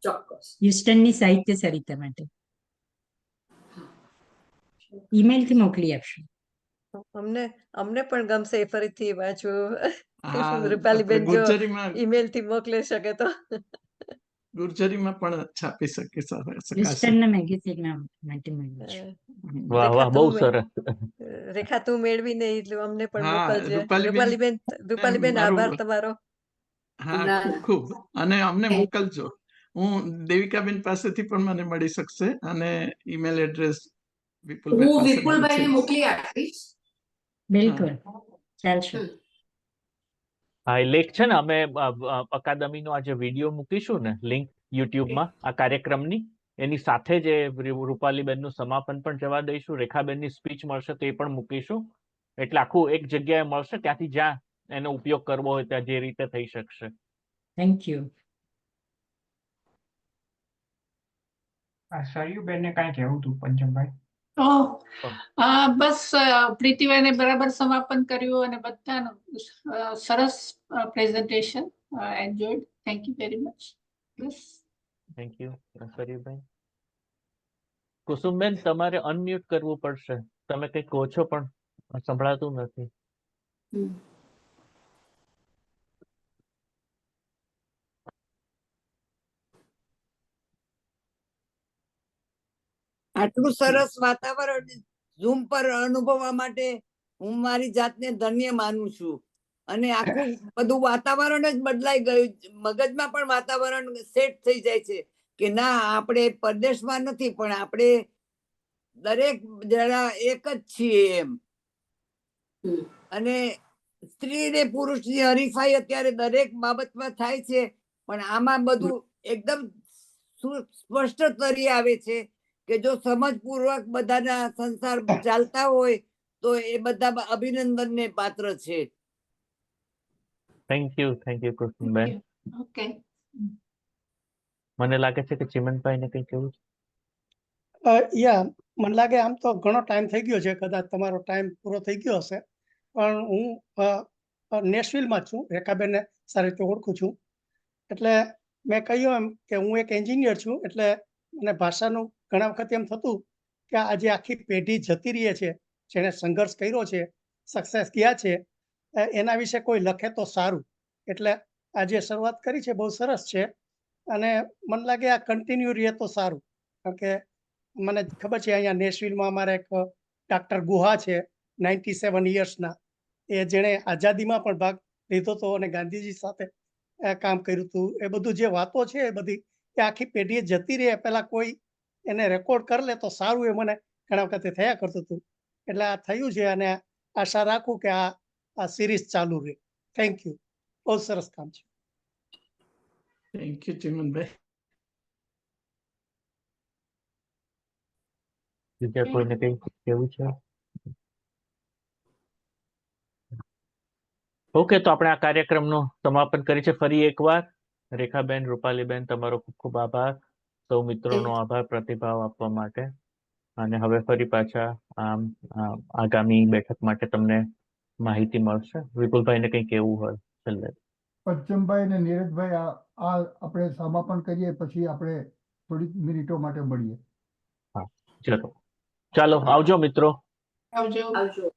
ચોક્કસ. હ્યુસ્ટનની સાહિત્ય સરિતા માટે. ઈમેલથી મોકલી આપશું. અમને પણ ગમશે એ ફરીથી વાંચવું. હા, રૂપાલીબેન આપણે જો ગુર્જરીમાં ઈમેલથી મોકલી શકે તો. ગુર્જરીમાં પણ છાપી શકાશે. હ્યુસ્ટનના મેગેઝિનના માટે મળ્યું છે. વાહ વાહ, બહુ સરસ. રેખા તું મેળવીને એટલે અમને પણ હા, મોકલજે. રૂપાલીબેન, રૂપાલીબેન મારું- આભાર તમારો. હા, ના. ખૂબ ખૂબ. અને અમને મોકલજો. હું દેવિકાબેન પાસેથી પણ મને મળી શકશે અને ઈમેલ એડ્રેસ વિપુલભાઈ હું પાસે વિપુલભાઈને છે. મોકલી આપીશ. બિલકુલ ચાલશે. હા, એ લેખ છે ને, અમે અકાદમીનો આ જે વિડીયો મૂકીશું ને, લિંક યુટ્યુબમાં આ કાર્યક્રમની, એની સાથે જ રૂપાલીબેનનું સમાપન પણ જવા દઈશું. રેખાબેનની સ્પીચ મળશે તો એ પણ મૂકીશું. એટલે આખું એક જગ્યાએ મળશે, ત્યાંથી જ્યાં એનો ઉપયોગ કરવો હોય ત્યાં જે રીતે થઈ શકશે. Thank you. સરયુબેનને કાંઈ કહેવું હતું પંચમભાઈ? બસ પ્રીતિભાઈને બરાબર સમાપન કર્યું અને બધાનું સરસ presentation. Enjoyed. Thank you very much. બસ. થેન્ક યુ સરયુભાઈ. કુસુમબેન, તમારે અનમ્યુટ કરવું પડશે. તમે કંઈક કહો છો પણ સંભળાતું નથી. આટલું સરસ વાતાવરણ ઝૂમ પર અનુભવવા માટે હું મારી જાતને ધન્ય માનું છું. અને આખું બધું વાતાવરણ જ બદલાઈ ગયું. મગજમાં પણ વાતાવરણ સેટ થઈ જાય છે કે ના, આપણે પરદેશમાં નથી, પણ આપણે દરેક જણા એક જ છીએ એમ. અને સ્ત્રી ને પુરુષની હરીફાઈ અત્યારે દરેક બાબતમાં થાય છે, પણ આમાં બધું એકદમ સ્પષ્ટ તરી આવે છે કે જો સમજપૂર્વક બધાના સંસાર ચાલતા હોય તો એ બધા અભિનંદનને પાત્ર છે. Thank you Kusumben. ઓકે. મને લાગે છે કે ચિમનભાઈને કંઈ કેવું છે. મને લાગે આમ તો ઘણો ટાઈમ થઈ ગયો છે, કદાચ તમારો ટાઈમ પૂરો થઈ ગયો હશે, પણ હું નેશવિલમાં છું, રેખાબેનને સારી રીતે ઓળખું છું. એટલે મેં કહ્યું એમ કે હું એક એન્જિનિયર છું, એટલે મને ભાષાનું ઘણા વખત એમ થતું કે આજે આખી પેઢી જતી રહી છે, જેણે સંઘર્ષ કર્યો છે, સક્સેસ ગયા છે, એના વિશે કોઈ લખે તો સારું. એટલે આજે શરૂઆત કરી છે, બહુ સરસ છે, અને મને લાગે આ કન્ટિન્યુ રહે તો સારું. કારણ કે મને ખબર છે અહીંયા નેશવિલમાં અમારા એક ડૉક્ટર ગુહા છે, 97 યર્સના, એ જેણે આઝાદીમાં પણ ભાગ લીધો હતો અને ગાંધીજી સાથે કામ કર્યું હતું. એ બધું જે વાતો છે એ બધી એ આખી પેઢીએ જતી રહે પહેલા કોઈ એને રેકોર્ડ કરી લે તો સારું, એ મને ઘણા વખતે થયા કરતું હતું. એટલે આ થયું છે અને આશા રાખું કે આ સિરીઝ ચાલુ રહે. Thank you. બહુ સરસ કામ છે. Thank you Chimanbhai. બીજા કોઈને કંઈ કેવું છે? ઓકે, તો આપણે આ કાર્યક્રમનું સમાપન કરી છે. ફરી એકવાર રેખાબેન, રૂપાલીબેન, તમારો ખૂબ ખૂબ આભાર. સૌ મિત્રોનો આભાર પ્રતિભાવ આપવા માટે. અને હવે ફરી પાછા આગામી બેઠક માટે તમને માહિતી મળશે. વિપુલભાઈને કંઈ કહેવું હોય છેલ્લે? પચ્ચમભાઈ અને નીરજભાઈ, આ આપણે સમાપન કરીએ પછી આપણે થોડીક મિનિટો માટે મળીએ. ચલો ચાલો આવજો મિત્રો. આવજો. આવજો.